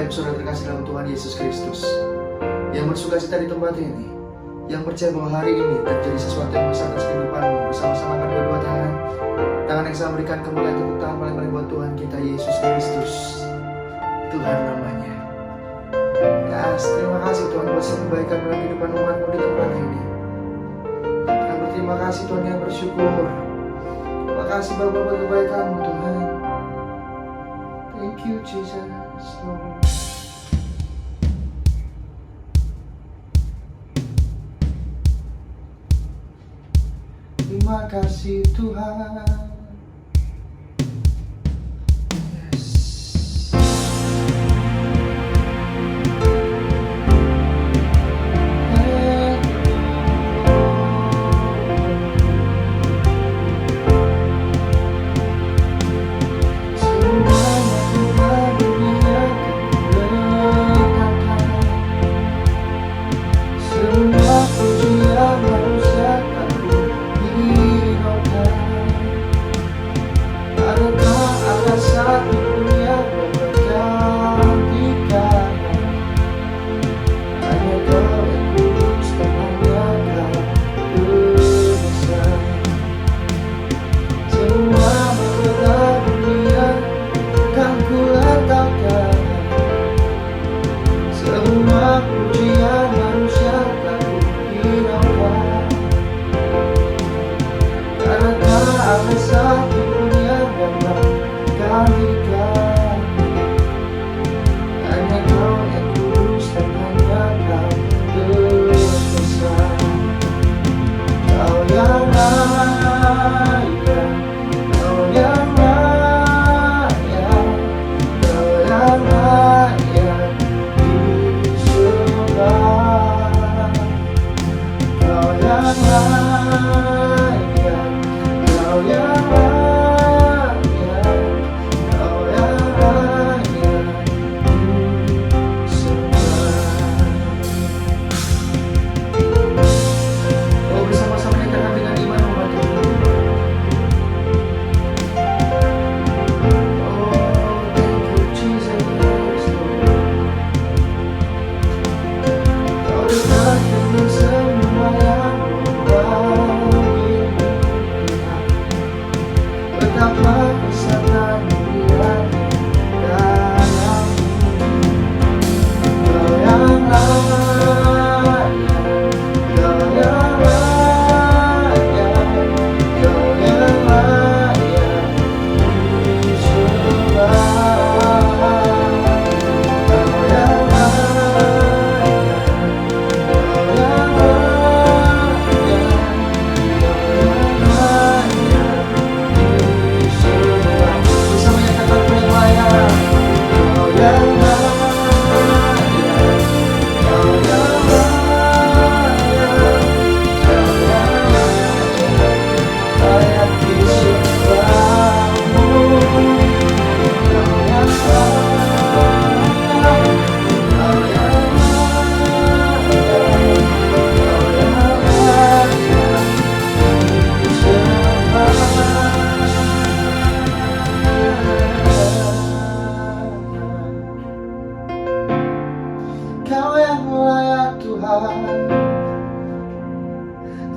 dan saudara terkasih dalam Tuhan Yesus Kristus yang bersukacita di tempat ini, yang percaya bahwa hari ini terjadi sesuatu yang besar atas kehidupanmu, bersama-sama angkat kedua tangan yang saya berikan kemuliaan, tepuk tangan paling buat Tuhan kita Yesus Kristus, Tuhan namanya. Yes, terima kasih Tuhan buat kebaikan dalam kehidupan umatmu di tempat ini. Dan berterima kasih Tuhan yang bersyukur. Terima kasih Bapa buat kebaikanmu Tuhan. Thank you Jesus Lord. Terima kasih Tuhan.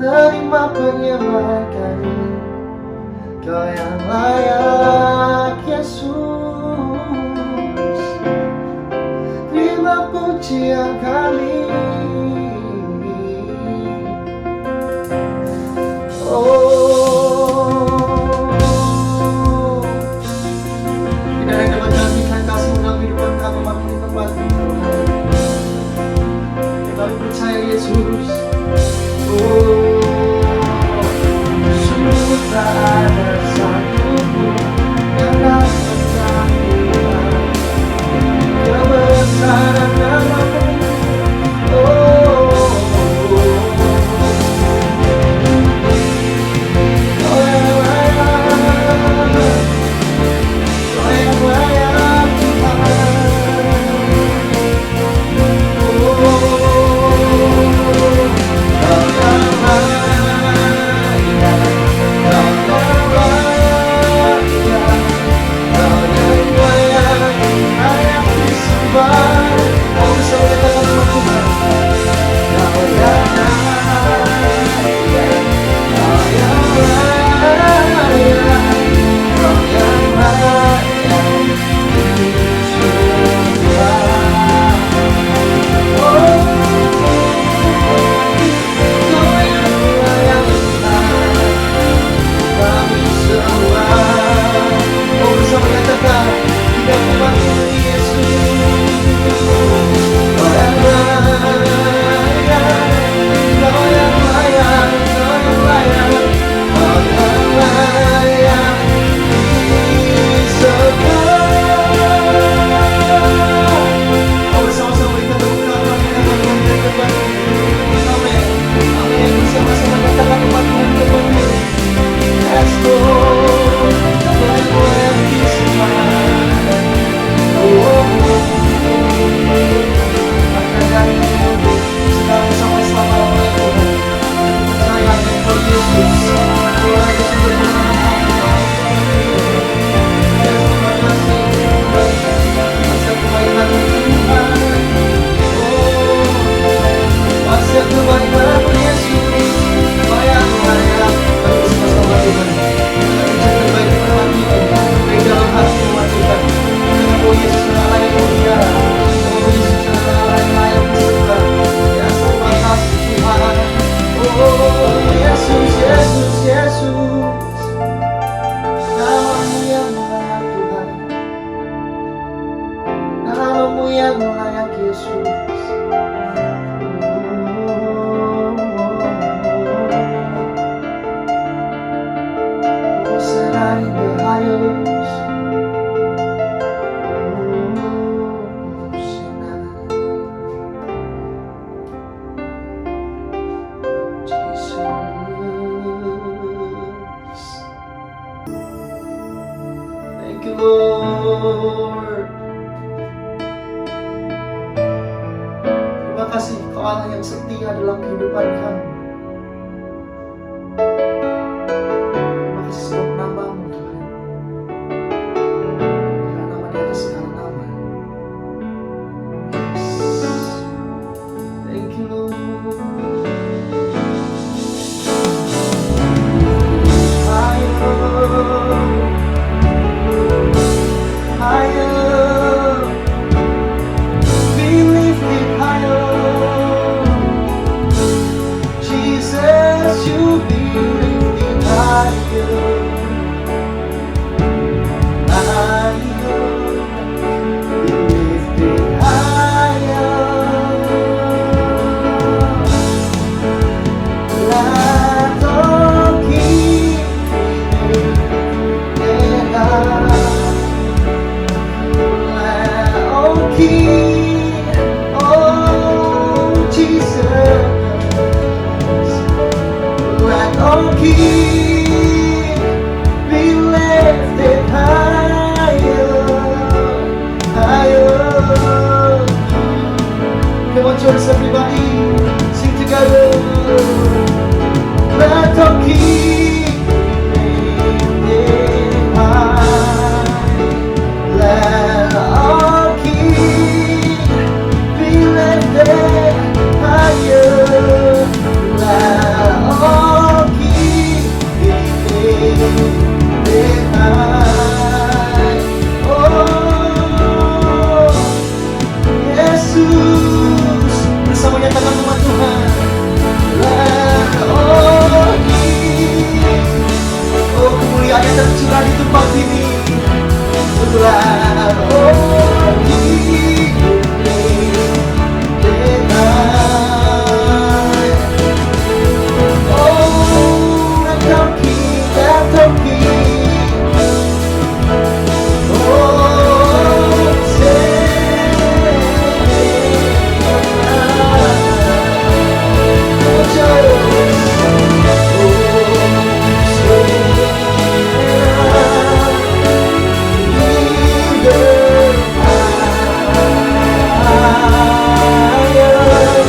Terima penyembahan kami, Kau yang layak Yesus. Terima pujian kami. Tidak ada yang dapat gantikan kasih dalam kehidupan kami maupun di tempat ini. Kami percaya Yesus. Sungguh tak ada satupun yang dapat menggantikan kebesaran nama-Mu. Kau yang layak, Kau yang layak Tuhan. Kau yang layak, Kau yang Namamu yang layak Tuhan, namamu yang layak Yesus. Hosanna in the highest. Hosanna. Jesus. Thank you, Lord. Terima kasih Kau Allah yang setia dalam kehidupan kami. Terima kasih sebab namamu Tuhan, adalah nama di atas segala nama. Yes. Thank you, Lord. Higher, be lifted higher. Jesus, you be lifted higher. Higher, be lifted higher. Let the King be lifted high. Oh King, oh Jesus, let oh King be lifted higher, higher. Come on, church, everybody, sing together. Let oh King be lifted high. Let our King be lifted higher. Let our King be lifted high. Oh, Yesus, bersama nyatakan nama Tuhan. Let our King, oh kemuliaan yang tercurah di tempat ini. Let our King be lifted high. Oh, let our King, let our King. Oh, say, oh, in the highest,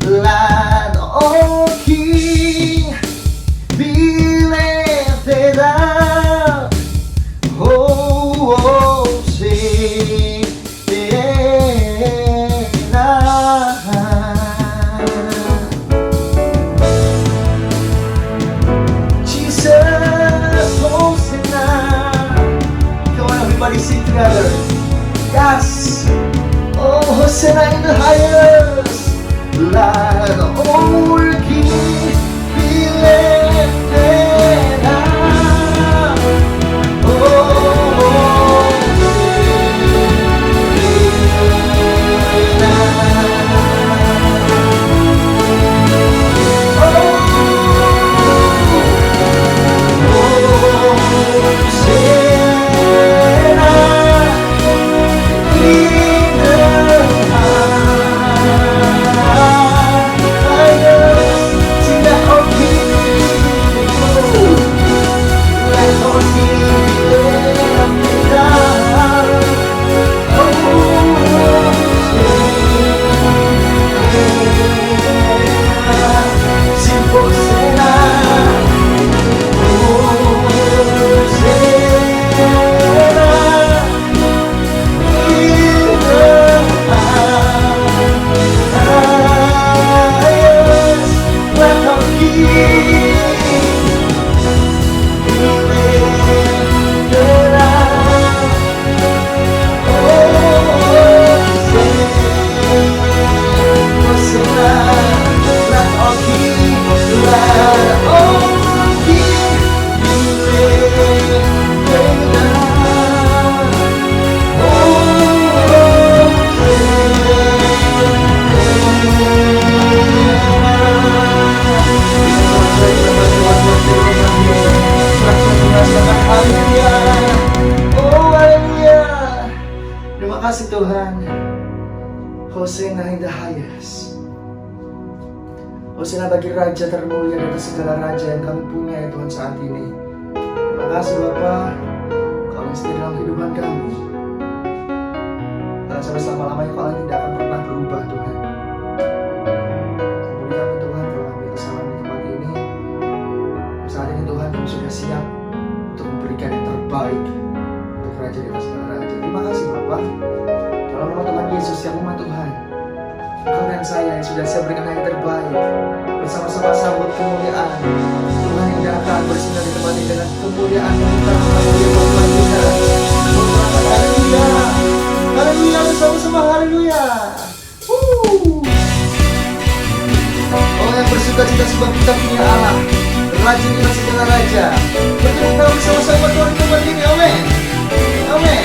let all King be lifted up. Oh, sing Jesus, Hosanna. Come on, everybody, sing together. Yes. Oh, Hosanna in the highest. Let all King be lifted up. Oh, Hosanna in the highest. kasih Tuhan. Hosana indah hayas. Hosana bagi Raja termulia di atas segala Raja yang kami punya ya Tuhan saat ini. Terima kasih Bapa, Kau yang setia dalam kehidupan kami. Dan sampai selama-lamanya Kau yang tidak akan pernah berubah Tuhan. Ampuni kami Tuhan kalau kami kesalahan di tempat ini. Saat ini Tuhan kami sudah siap untuk memberikan yang terbaik untuk Raja di atas segala Raja. Terima kasih Bapa. Dalam nama Tuhan Yesus yang umat Tuhan, Engkau dan saya yang sudah siap berikan yang terbaik, bersama-sama sambut kemuliaan Tuhan yang datang bersinar di tempat ini dengan kemuliaan yang kita melalui Tuhan kita. Haleluya, haleluya, bersama-sama haleluya. Oh yang bersuka cita sebab kita punya Allah, Raja di atas segala Raja. Bertemu bersama-sama Tuhan di tempat ini, amin, amin.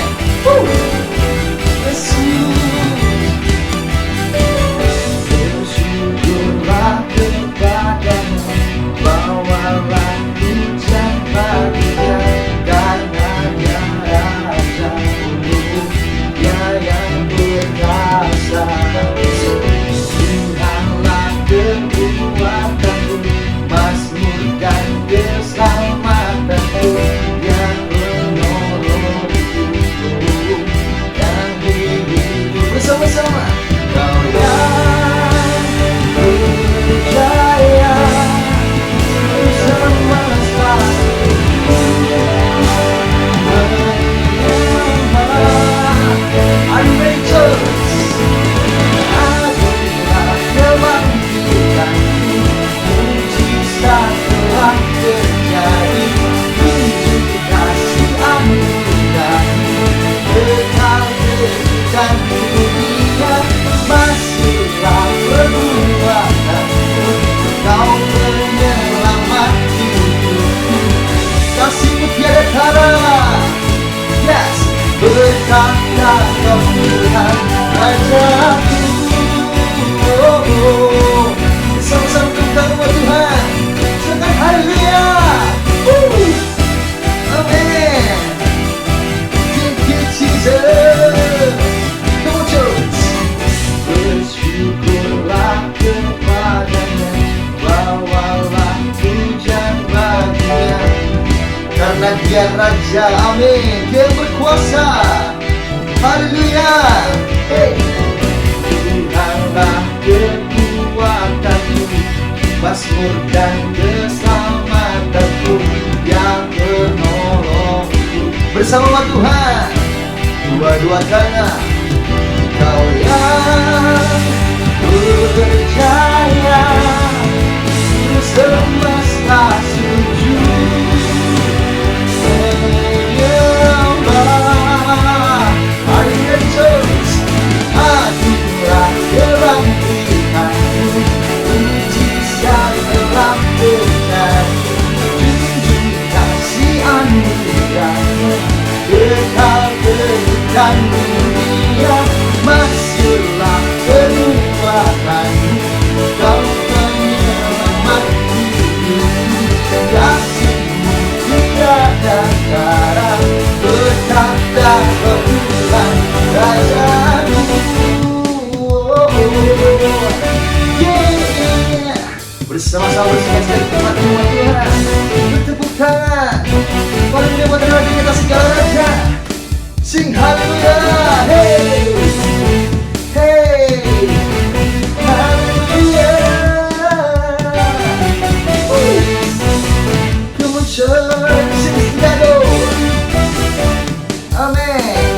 Bersyukurlah kepada-Mu, bawalah pujian bagi-Nya, karena Dia Raja Ulu, Dia yang berkuasa. Tuhanlah kekuatanku, mazmur dan keselamatanku, yang menolongku, yang hidupku. Bersama-sama Kau yang berjaya, semesta menyembah. I rejoice, akulah kebangkitanku, mujizat telah terjadi, tunjuk kasih anugerah-Mu, kekal dan dunia, masihlah perbuatanmu, Kau penyelamat hidupku, kasih-Mu tiada tara. Yes, berkata Kau Tuhan Rajaku. Bersama-sama kita umat Tuhan, silakan haleluya. Amen. Thank you Jesus. Come on church. Bersyukurlah kepada-Nya, bawalah pujian bagi-Nya, karena Dia Raja, amin. Dia berkuasa, haleluya. Hey. Tuhanlah kekuatanku, mazmur dan keselamatanku, yang menolongku. Bersama Tuhan, dua-dua tangan. Kau yang berjaya, semesta sujud menyembah. I rejoice, akulah kebangkitanmu, mujizat telah terjadi, junjung kasih anugerah-Mu, kekal dan dunia, masihlah kekuatanmu, Kau penyelamat hidupku, kasih-Mu tiada tara, berkata Kau Tuhan Rajaku. Yeah. Bersama-sama bersuka-cita di tempat umat Tuhan, bertepuk tangan, paling dewa terhadap di atas segala Raja. Sing haleluya, hey, hey, haleluya. Come on church, sing together. Amen.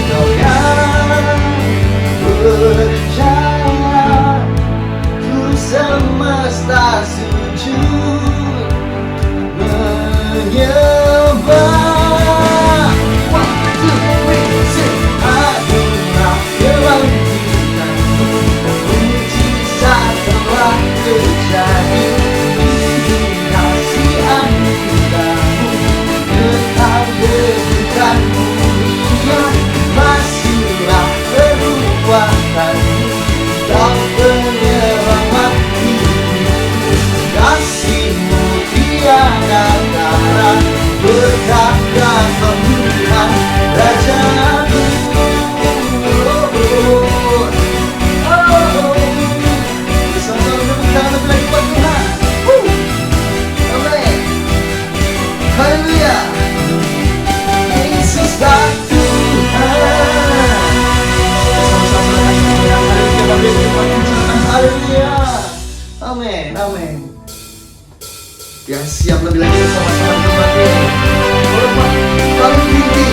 Kau yang berjaya, ku semesta sujud menyembah. Terjadi, tunjuk kasih anugerah-Mu, kekal dan mulia, masihlah perbuatanmu, Kau penyelamat hidupku, kasih-Mu tiada tara, berkata Kau Tuhan Rajaku. Haleluya. Yesuslah Tuhan. Haleluya. Amin, amin. Yang siap lebih lagi bersama-sama kembali. Hormat paling tinggi,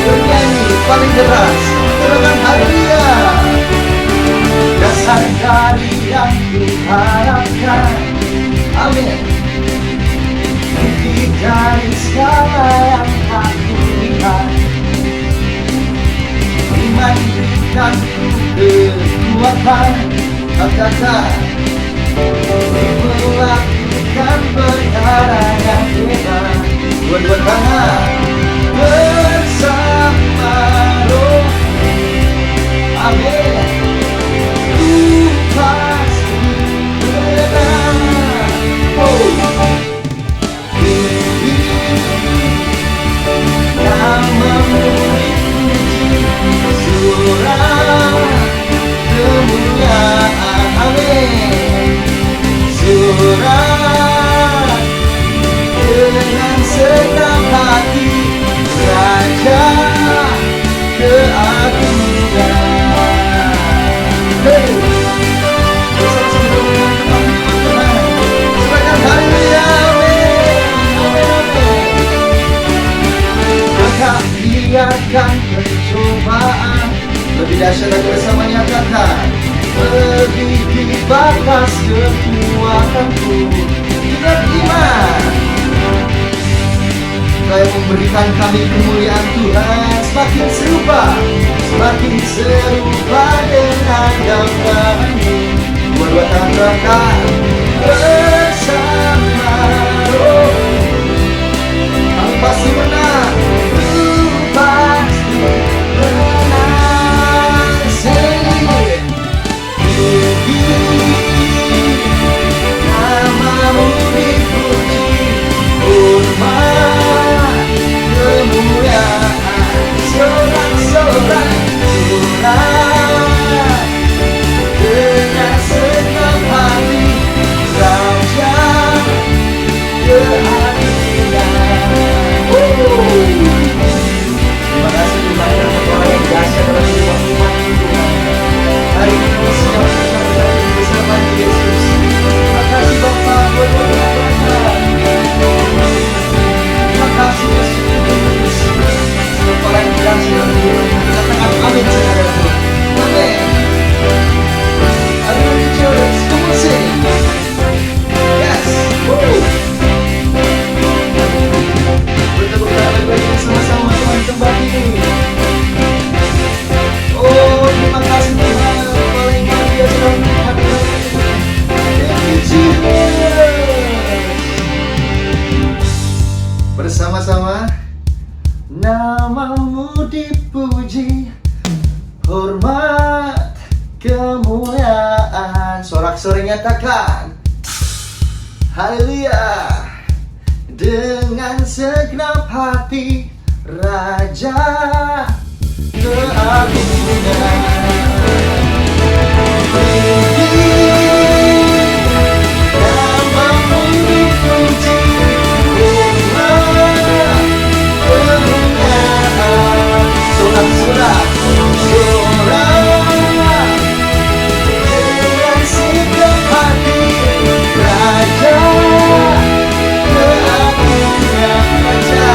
bernyanyi paling keras. Terangkan haleluya. Dasar dari yang kuharapkan. Amin. Bukti dari segala yang aku lihat. Iman berikanku kekuatan. Katakan melakukan perkara yang hebat. Dua-dua tangan bersama roh. Amin. Ku pasti menang. Namamu dipuji, surah kemuliaan. Amin. Surah dengan segenap hati, Raja keagungan. Hey, silakan haleluya. Maka biarkan percobaan lebih dahsyat lagi bersama nyatakan melebihi batas kekuatanku. Dengan iman Kau yang memberikan kami kemuliaan Tuhan, semakin serupa dengan gambarmu. Dua-dua tangan terangkat bersama roh. Kami pasti menang. Pasti menang. Sendiri namamu dipuji, hormat kemuliaan. Sorak-sorak dengan segenap hati, Raja keadilan. Terima kasih Tuhan yang orang yang dahsyat dalam kehidupan umat Tuhan. Hari ini kami siap bersama Yesus. Terima kasih Bapa buat orang. Terima kasih Yesus. Semua orang yang dahsyat dalam kehidupan. Katakan amin saudaraku. Amin. Haleluya church. Come on sing. Yes. Bertepuk tangan lagi sama-sama Tuhan kembali. Oh, terima kasih Tuhan. Paling luar biasa dalam kehidupan kami. Thank you Jesus. Bersama-sama. Namamu dipuji, hormat kemuliaan. Sorak-sorai nyatakan haleluya. Dengan segenap hati, Raja keagungan. Namamu dipuji, hormat kemuliaan. Sorak-sorak dengan segenap hati, Raja keagungan. Raja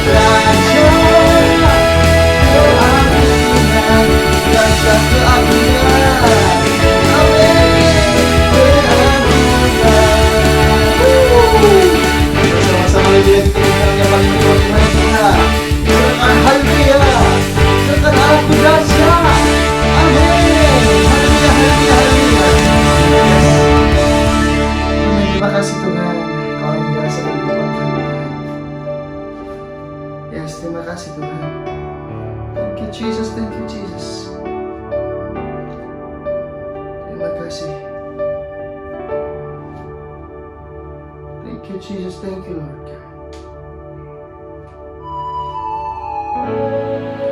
keagungan. Raja keagungan. Amin. Keagungan. Bersama-sama lagi kita yang paling berdoa kita. Haleluya. Serta aku dahsyat. Amin. Haleluya, haleluya, haleluya. Terima kasih Tuhan. Kau yang dahsyat dalam kehidupan kami. Yes, terima kasih Tuhan. Thank you Jesus, thank you Jesus. Terima kasih. Thank you Jesus, thank you Lord.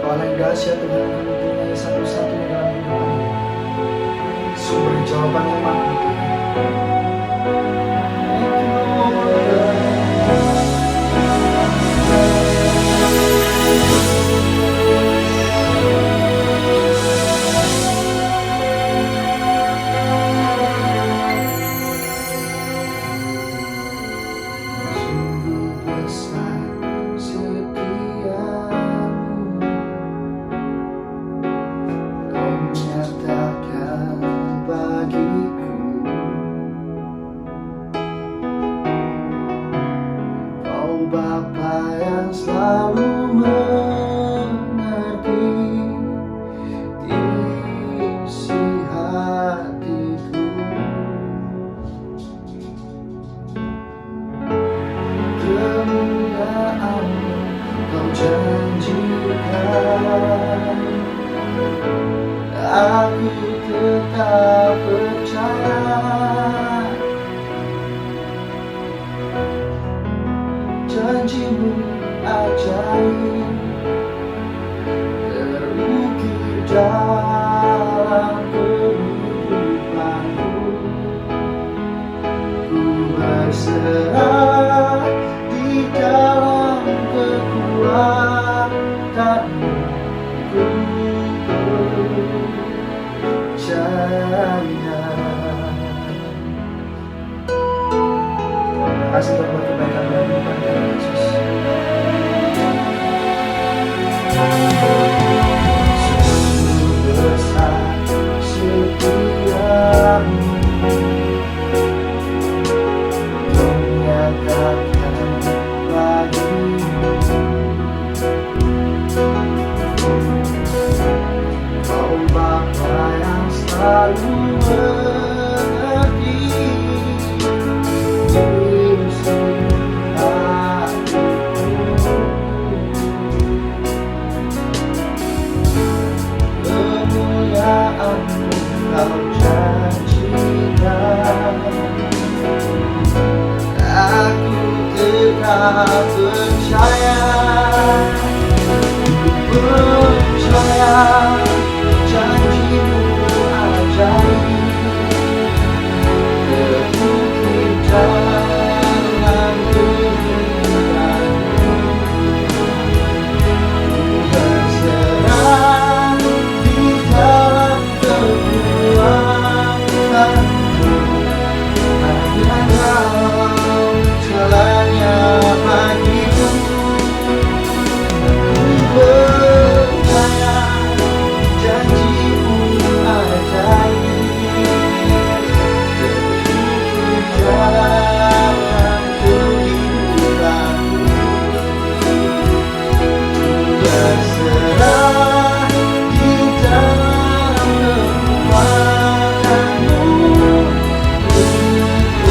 Kau yang dahsyat Tuhan, kami punya satu-satunya dalam hidup kami. Sumber jawaban yang makna Tuhan. Thank you Lord. Bapa yang selalu mengerti isi hatiku. Kemuliaan Kau janjikan, aku tetap percaya. Janjimu ajaib terukir dalam kehidupanku. Ku berserah di dalam kekuatanmu. Ku percaya. Terima kasih Tuhan buat kebaikan dan kehidupan Tuhan Yesus. Sungguh besar setiamu, Kau nyatakan bagiku. Kau Bapa yang selalu mengerti isi hatiku. Kemuliaan-Mu Kau janjikan, aku tetap percaya. Ku percaya janji-Mu ajaib terukir dalam kehidupanku. Ku berserah di dalam kekuatanmu. Hanya Kau jalannya bagiku. Ku percaya janji-Mu ajaib terukir dalam kehidupanku. Ku berserah di dalam kekuatanmu. Ku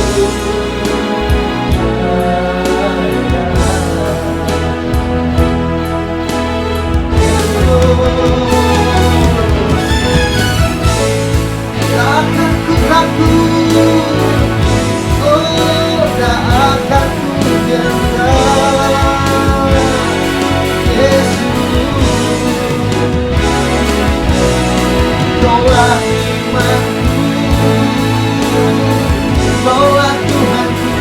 takkan ku takut, oh tak akan ku gentar. Yesus, Kaulah imanku, Kaulah Tuhanku.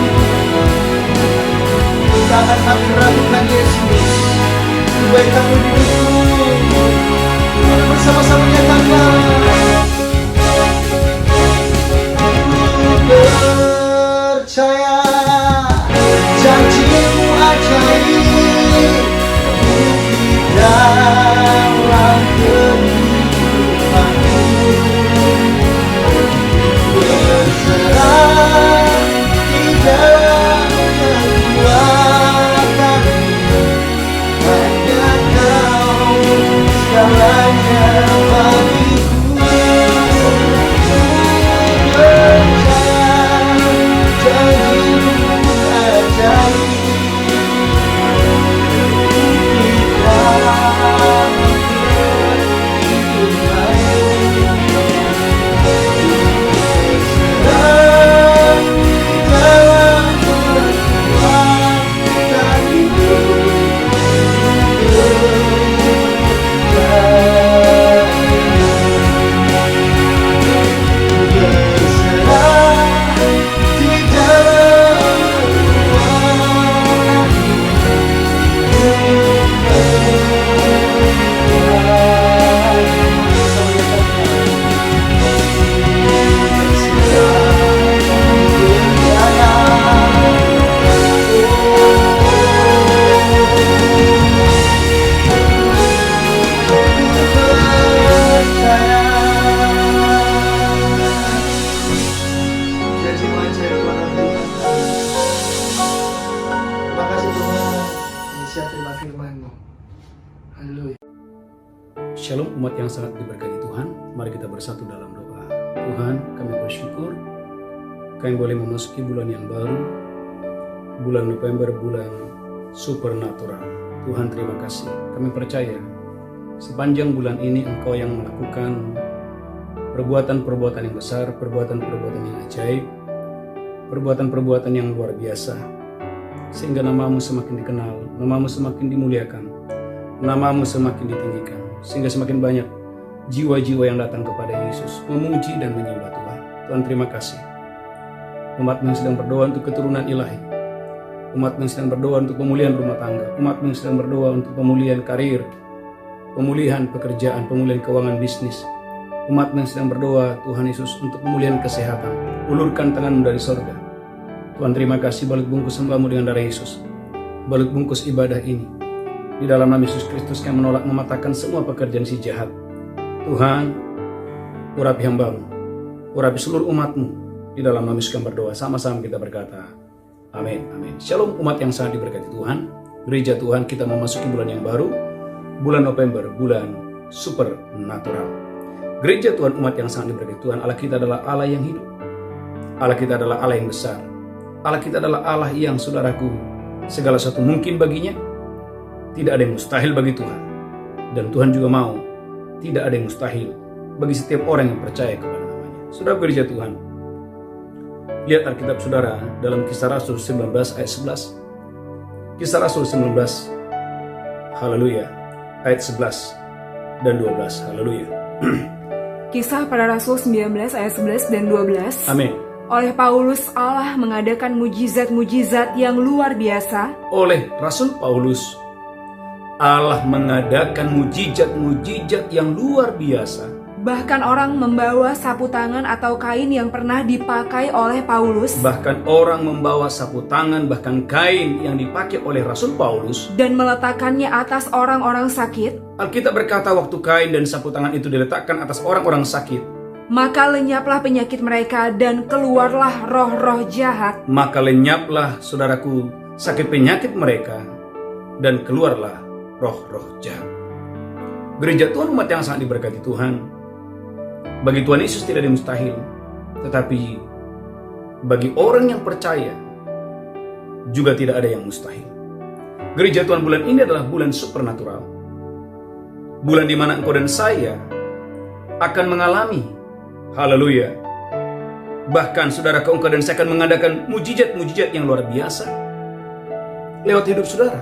Jangan kami ragukan Yesus, kebaikan-Mu di hidupku. Mari bersama-sama nyatakan. Percaya janji-Mu ajaib terukir dalam kehidupanku. Berserah di dalam kekuatanmu. Hanya Kau siap terima firman-Mu. Haleluya. Shalom umat yang sangat diberkati Tuhan. Mari kita bersatu dalam doa. Tuhan, kami bersyukur kami boleh memasuki bulan yang baru, bulan November, bulan supernatural. Tuhan, terima kasih. Kami percaya sepanjang bulan ini Engkau yang melakukan perbuatan-perbuatan yang besar, perbuatan-perbuatan yang ajaib, perbuatan-perbuatan yang luar biasa, sehingga nama-Mu semakin dikenal, nama-Mu semakin dimuliakan, nama-Mu semakin ditinggikan, sehingga semakin banyak jiwa-jiwa yang datang kepada Yesus, memuji dan menyembah Tuhan. Tuhan, terima kasih. Umat-Mu yang sedang berdoa untuk keturunan ilahi, umat-Mu yang sedang berdoa untuk pemulihan rumah tangga, umat-Mu yang sedang berdoa untuk pemulihan karir, pemulihan pekerjaan, pemulihan keuangan bisnis, umat-Mu yang sedang berdoa, Tuhan Yesus, untuk pemulihan kesehatan. Ulurkan tangan-Mu dari sorga. Tuhan, terima kasih, balut bungkus hamba-Mu dengan darah Yesus, balut bungkus ibadah ini. Di dalam nama Yesus Kristus kami menolak mematahkan semua pekerjaan si jahat. Tuhan, urapi hamba-Mu, urapi seluruh umat-Mu. Di dalam nama Yesus kami berdoa, sama-sama kita berkata, amin, amin. Shalom umat yang sangat diberkati Tuhan. Gereja Tuhan, kita memasuki bulan yang baru, bulan November, bulan supernatural. Gereja Tuhan, umat yang sangat diberkati Tuhan, Allah kita adalah Allah yang hidup. Allah kita adalah Allah yang besar. Allah kita adalah Allah yang, saudaraku, segala sesuatu mungkin baginya. Tidak ada yang mustahil bagi Tuhan. Dan Tuhan juga mau tidak ada yang mustahil bagi setiap orang yang percaya kepada namanya. Saudara gereja Tuhan, lihat Alkitab saudara dalam Kisah Rasul 19 ayat 11. Kisah Rasul 19, haleluya, ayat 11 dan 12, haleluya. Kisah para Rasul 19 ayat 11 dan 12. Amin. Oleh Paulus, Allah mengadakan mujizat-mujizat yang luar biasa. Oleh Rasul Paulus, Allah mengadakan mujizat-mujizat yang luar biasa. Bahkan orang membawa sapu tangan atau kain yang pernah dipakai oleh Paulus. Bahkan orang membawa sapu tangan, bahkan kain yang dipakai oleh Rasul Paulus. Dan meletakkannya atas orang-orang sakit. Alkitab berkata waktu kain dan sapu tangan itu diletakkan atas orang-orang sakit, maka lenyaplah penyakit mereka dan keluarlah roh-roh jahat. maka lenyaplah, saudaraku, sakit penyakit mereka dan keluarlah roh-roh jahat. Gereja Tuhan, umat yang sangat diberkati Tuhan, bagi Tuhan Yesus tidak ada yang mustahil. Tetapi bagi orang yang percaya juga tidak ada yang mustahil. Gereja Tuhan, bulan ini adalah bulan supernatural. Bulan di mana engkau dan saya akan mengalami, haleluya, bahkan saudara, engkau dan saya akan mengadakan mujizat-mujizat yang luar biasa lewat hidup saudara.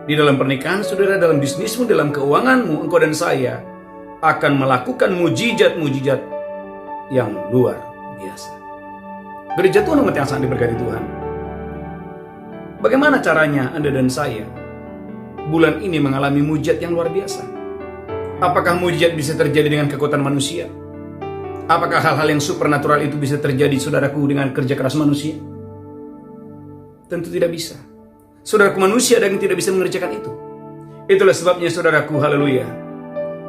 Di dalam pernikahan saudara, dalam bisnismu, dalam keuanganmu, engkau dan saya akan melakukan mujizat-mujizat yang luar biasa. Gereja Tuhan, umat yang sangat diberkati Tuhan, bagaimana caranya Anda dan saya bulan ini mengalami mujizat yang luar biasa? Apakah mujizat bisa terjadi dengan kekuatan manusia? Apakah hal-hal yang supernatural itu bisa terjadi, saudaraku, dengan kerja keras manusia? Tentu tidak bisa. Saudaraku, manusia ada yang tidak bisa mengerjakan itu. Itulah sebabnya, saudaraku, haleluya,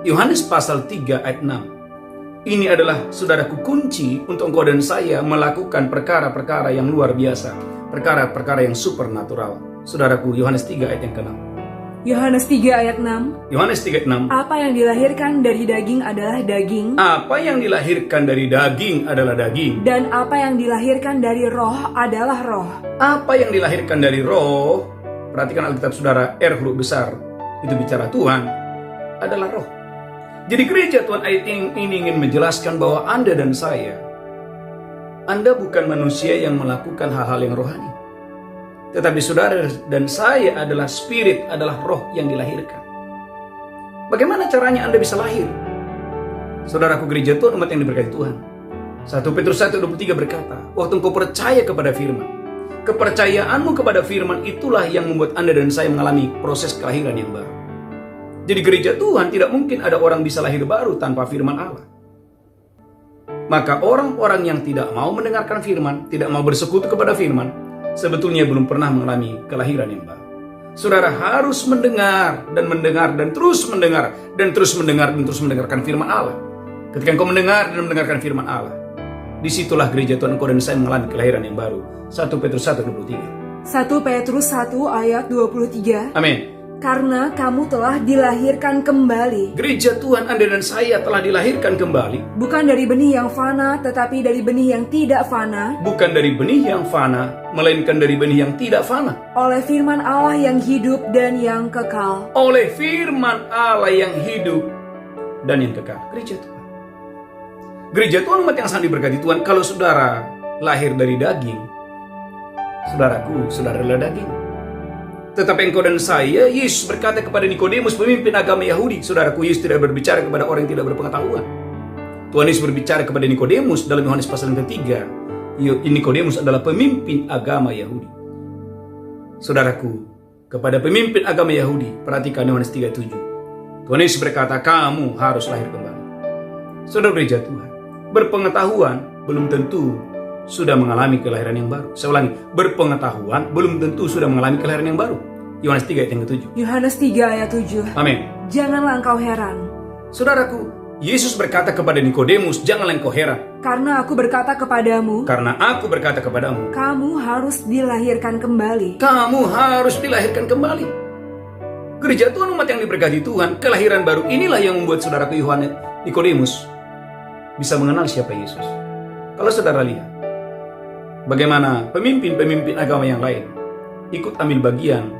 Yohanes pasal 3 ayat 6. Ini adalah, saudaraku, kunci untuk engkau dan saya melakukan perkara-perkara yang luar biasa, perkara-perkara yang supernatural. Saudaraku, Yohanes 3 ayat yang ke-6. Yohanes 3 ayat 6. Yohanes 3 ayat 6. Apa yang dilahirkan dari daging adalah daging. Apa yang dilahirkan dari daging adalah daging. Dan apa yang dilahirkan dari roh adalah roh. Apa yang dilahirkan dari roh, perhatikan Alkitab saudara, R huruf besar, itu bicara Tuhan, adalah roh. Jadi gereja Tuhan, ayat ini ingin menjelaskan bahwa Anda dan saya, Anda bukan manusia yang melakukan hal-hal yang rohani. Tetapi saudara dan saya adalah spirit, adalah roh yang dilahirkan. Bagaimana caranya Anda bisa lahir? Saudaraku, gereja Tuhan, umat yang diberkati Tuhan, 1 Petrus 1:23 berkata, waktu engkau percaya kepada firman, kepercayaanmu kepada firman itulah yang membuat Anda dan saya mengalami proses kelahiran yang baru. Jadi gereja Tuhan, tidak mungkin ada orang bisa lahir baru tanpa firman Allah. Maka orang-orang yang tidak mau mendengarkan firman, tidak mau bersekutu kepada firman, sebetulnya belum pernah mengalami kelahiran yang baru. Saudara harus mendengar dan mendengar dan terus mendengar dan terus mendengar dan terus mendengarkan firman Allah. Ketika engkau mendengar dan mendengarkan firman Allah, disitulah gereja Tuhan, engkau dan saya mengalami kelahiran yang baru. 1 Petrus 1:23. 1 Petrus 1 ayat 23. Amin. Karena kamu telah dilahirkan kembali, Gereja Tuhan, Anda dan saya telah dilahirkan kembali. bukan dari benih yang fana, tetapi dari benih yang tidak fana, Bukan dari benih yang fana, melainkan dari benih yang tidak fana. oleh firman Allah yang hidup dan yang kekal. Oleh firman Allah yang hidup dan yang kekal. Gereja Tuhan. Gereja Tuhan, umat yang sangat diberkati Tuhan. Kalau saudara lahir dari daging, saudaraku, saudara adalah daging. Tetapi engkau dan saya, Yesus berkata kepada Nikodemus, pemimpin agama Yahudi, saudaraku, Yesus tidak berbicara kepada orang yang tidak berpengetahuan. Tuhan Yesus berbicara kepada Nikodemus dalam Yohanes pasal yang ketiga. Nikodemus adalah pemimpin agama Yahudi. Saudaraku, kepada pemimpin agama Yahudi, perhatikan Yohanes 3:7. Tuhan Yesus berkata, kamu harus lahir kembali. Saudara gereja Tuhan, berpengetahuan belum tentu sudah mengalami kelahiran yang baru. Saya ulangi, berpengetahuan belum tentu sudah mengalami kelahiran yang baru. Yohanes 3 ayat yang ke-7. Yohanes 3 ayat 7. Amin. Janganlah engkau heran, Saudaraku, Yesus berkata kepada Nikodemus, janganlah engkau heran, karena aku berkata kepadamu, karena aku berkata kepadamu, kamu harus dilahirkan kembali. kamu harus dilahirkan kembali. Gereja Tuhan, umat yang diberkati Tuhan, kelahiran baru inilah yang membuat saudaraku Yohanes Nikodemus bisa mengenal siapa Yesus. Kalau saudara lihat bagaimana pemimpin-pemimpin agama yang lain ikut ambil bagian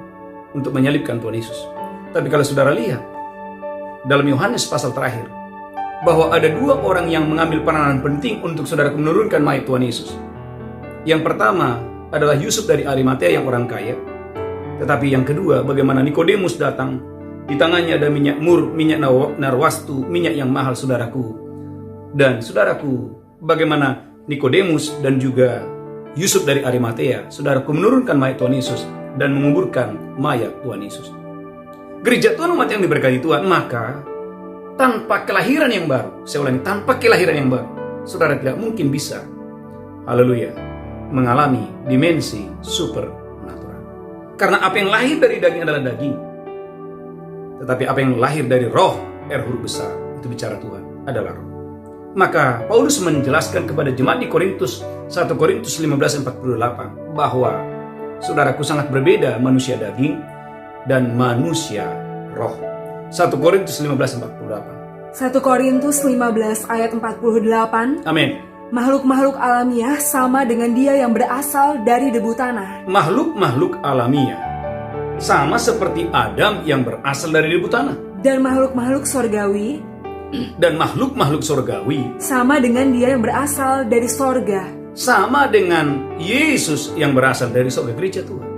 untuk menyalibkan Tuhan Yesus. Tapi kalau saudara lihat dalam Yohanes pasal terakhir, bahwa ada dua orang yang mengambil peranan penting untuk saudara menurunkan mayat Tuhan Yesus. Yang pertama adalah Yusuf dari Arimatea yang orang kaya. Tetapi yang kedua, bagaimana Nikodemus datang, di tangannya ada minyak mur, minyak narwastu, minyak yang mahal, saudaraku. Dan saudaraku, bagaimana Nikodemus dan juga Yusuf dari Arimatea, saudaraku, menurunkan mayat Tuhan Yesus dan menguburkan mayat Tuhan Yesus. Gereja Tuhan, umat yang diberkati Tuhan, maka tanpa kelahiran yang baru, saya ulangi, tanpa kelahiran yang baru, saudara tidak mungkin bisa, haleluya, mengalami dimensi supernatural. Karena apa yang lahir dari daging adalah daging, tetapi apa yang lahir dari roh, huruf besar, itu bicara Tuhan, adalah roh. Maka Paulus menjelaskan kepada jemaat di Korintus, 1 Korintus 15:48, bahwa saudaraku, sangat berbeda manusia daging dan manusia roh. 1 Korintus 15:48. 1 Korintus 15 ayat 48. Amin. Makhluk-makhluk alamiah sama dengan dia yang berasal dari debu tanah. Makhluk-makhluk alamiah sama seperti Adam yang berasal dari debu tanah. Dan makhluk-makhluk sorgawi Dan makhluk-makhluk surgawi sama dengan dia yang berasal dari sorga. sama dengan Yesus yang berasal dari surga. Gereja Tuhan,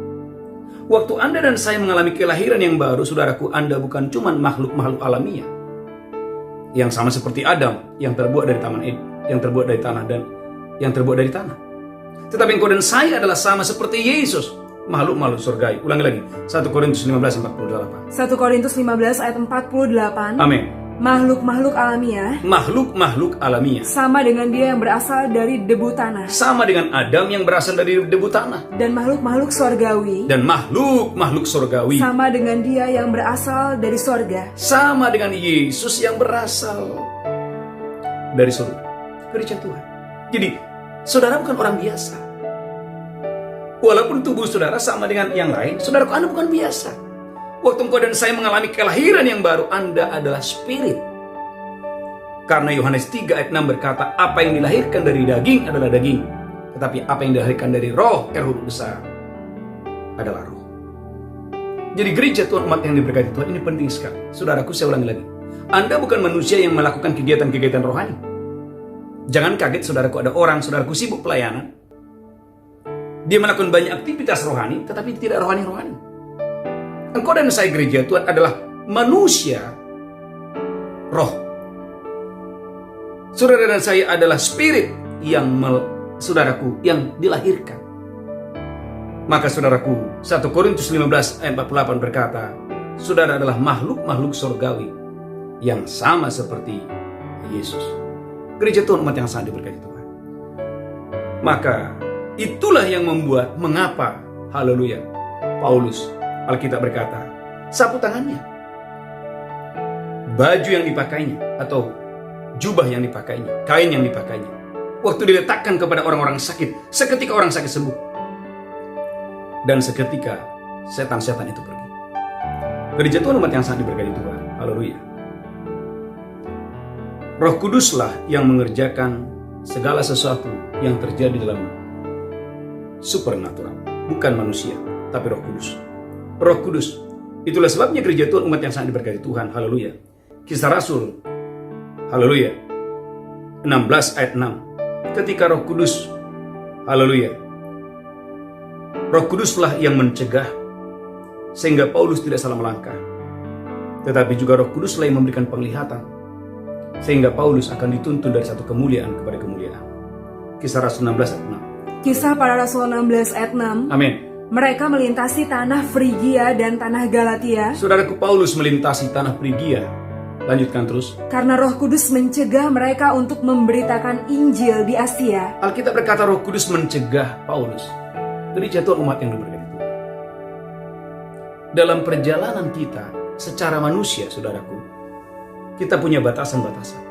waktu Anda dan saya mengalami kelahiran yang baru, saudaraku, Anda bukan cuma makhluk-makhluk alamiah yang sama seperti Adam yang terbuat dari yang terbuat dari tanah dan yang terbuat dari tanah. Tetapi engkau dan saya adalah sama seperti Yesus, makhluk-makhluk surgawi. Ulangi lagi, 1 Korintus 15:48. 1 Korintus 15 ayat 48. Amin. Makhluk-makhluk alamiah Makhluk-makhluk alamiah sama dengan dia yang berasal dari debu tanah. sama dengan Adam yang berasal dari debu tanah. Dan makhluk-makhluk sorgawi Dan makhluk-makhluk surgawi sama dengan dia yang berasal dari sorga. sama dengan Yesus yang berasal dari surga. Gereja Tuhan, jadi saudara bukan orang biasa. Walaupun tubuh saudara sama dengan yang lain, saudaraku, Anda bukan biasa. Waktu engkau dan saya mengalami kelahiran yang baru, Anda adalah spirit. Karena Yohanes 3 ayat 6 berkata, apa yang dilahirkan dari daging adalah daging, tetapi apa yang dilahirkan dari roh, huruf besar, adalah roh. Jadi gereja Tuhan, umat yang diberkati Tuhan, ini penting sekali. Saudaraku, saya ulangi lagi, Anda bukan manusia yang melakukan kegiatan-kegiatan rohani. Jangan kaget, saudaraku, ada orang, saudaraku, sibuk pelayanan, dia melakukan banyak aktivitas rohani, tetapi tidak rohani-rohani. Engkau dan saya, gereja Tuhan, adalah manusia roh. Saudara dan saya adalah spirit yang saudaraku, yang dilahirkan. Maka saudaraku, 1 Korintus 15 ayat 48 berkata, saudara adalah makhluk-makhluk surgawi yang sama seperti Yesus. Gereja Tuhan, umat yang sangat diberkati Tuhan. Maka itulah yang membuat mengapa, haleluya, Paulus, Alkitab berkata, sapu tangannya, baju yang dipakainya atau jubah yang dipakainya, kain yang dipakainya, waktu diletakkan kepada orang-orang sakit, seketika orang sakit sembuh. Dan seketika setan-setan itu pergi. Gereja Tuhan umat yang sangat diberkati Tuhan. Haleluya. Roh Kuduslah yang mengerjakan segala sesuatu yang terjadi dalam supernatural. Bukan manusia, tapi Roh Kudus. Roh Kudus. Itulah sebabnya gereja Tuhan umat yang sangat diberkati Tuhan. Haleluya. Kisah Rasul. Haleluya. 16 ayat 6. Ketika Roh Kudus. Haleluya. Roh Kuduslah yang mencegah sehingga Paulus tidak salah melangkah. Tetapi juga Roh Kuduslah yang memberikan penglihatan sehingga Paulus akan dituntun dari satu kemuliaan kepada kemuliaan. Kisah Rasul 16 ayat 6. Kisah para Rasul 16 ayat 6. Amin. Mereka melintasi tanah Frigia dan tanah Galatia. Saudaraku, Paulus melintasi tanah Frigia. Lanjutkan terus. Karena Roh Kudus mencegah mereka untuk memberitakan Injil di Asia. Alkitab berkata Roh Kudus mencegah Paulus. Gereja Tuhan umat yang diberkati Tuhan. Dalam perjalanan kita secara manusia, saudaraku, kita punya batasan-batasan.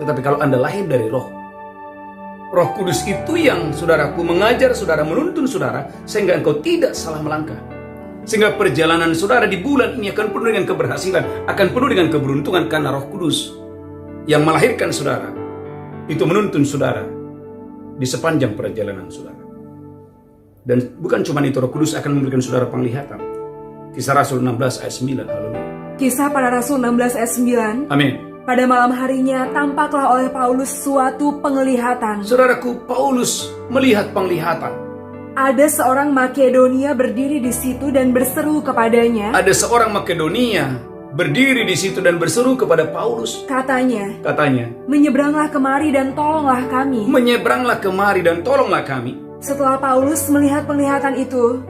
Tetapi kalau Anda lahir dari Roh Kudus itu yang, saudaraku, mengajar saudara, menuntun saudara, sehingga engkau tidak salah melangkah. Sehingga perjalanan saudara di bulan ini akan penuh dengan keberhasilan, akan penuh dengan keberuntungan, karena Roh Kudus yang melahirkan saudara, itu menuntun saudara di sepanjang perjalanan saudara. Dan bukan cuma itu, Roh Kudus akan memberikan saudara penglihatan. Kisah Rasul 16 ayat 9. Haleluya. Kisah para Rasul 16 ayat 9. Amin. Pada malam harinya tampaklah oleh Paulus suatu penglihatan. Saudaraku, Paulus melihat penglihatan. Ada seorang Makedonia berdiri di situ dan berseru kepadanya. Ada seorang Makedonia berdiri di situ dan berseru kepada Paulus. Katanya, menyeberanglah kemari dan tolonglah kami. Menyeberanglah kemari dan tolonglah kami. Setelah Paulus melihat penglihatan itu,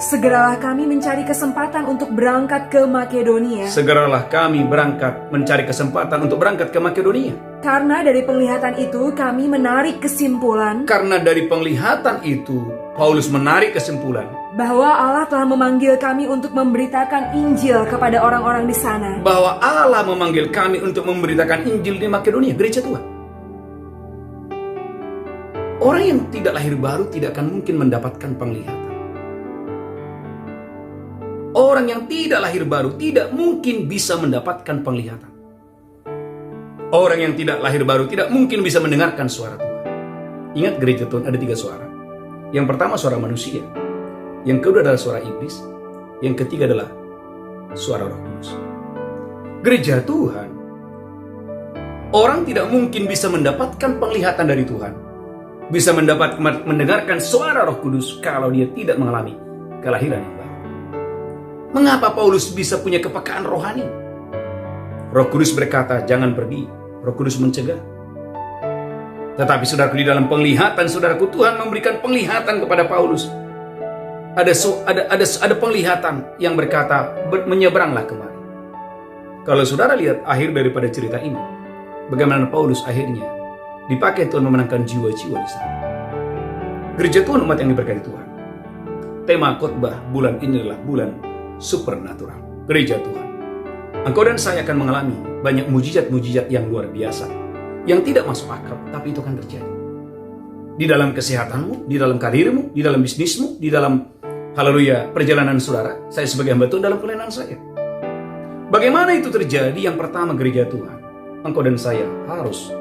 segeralah kami mencari kesempatan untuk berangkat ke Makedonia. Karena dari penglihatan itu kami menarik kesimpulan. Paulus menarik kesimpulan bahwa Allah telah memanggil kami untuk memberitakan Injil kepada orang-orang di sana. Bahwa Allah memanggil kami untuk memberitakan Injil di Makedonia, gereja Tuhan. Orang yang tidak lahir baru tidak akan mungkin mendapatkan penglihatan. Orang yang tidak lahir baru tidak mungkin bisa mendapatkan penglihatan. Orang yang tidak lahir baru tidak mungkin bisa mendengarkan suara Tuhan. Ingat, gereja Tuhan ada 3 suara. Yang pertama suara manusia. Yang kedua adalah suara iblis. Yang ketiga adalah suara Roh Kudus. Gereja Tuhan, orang tidak mungkin bisa mendapatkan penglihatan dari Tuhan, bisa mendengarkan suara Roh Kudus kalau dia tidak mengalami kelahiran yang baru. Mengapa Paulus bisa punya kepekaan rohani? Roh Kudus berkata, jangan pergi. Roh Kudus mencegah. Tetapi saudaraku, di dalam penglihatan saudaraku, Tuhan memberikan penglihatan kepada Paulus. Ada penglihatan yang berkata, menyeberanglah kemari. Kalau saudara lihat akhir daripada cerita ini, bagaimana Paulus akhirnya dipakai Tuhan memenangkan jiwa-jiwa di sana. Gereja Tuhan umat yang diberkati Tuhan. Tema khotbah bulan ini adalah bulan supernatural. Gereja Tuhan, engkau dan saya akan mengalami banyak mujizat-mujizat yang luar biasa, yang tidak masuk akal, tapi itu akan terjadi. Di dalam kesehatanmu, di dalam karirmu, di dalam bisnismu, di dalam, haleluya, perjalanan saudara. Saya sebagai hamba Tuhan dalam pelayanan saya. Bagaimana itu terjadi? Yang pertama, gereja Tuhan, engkau dan saya harus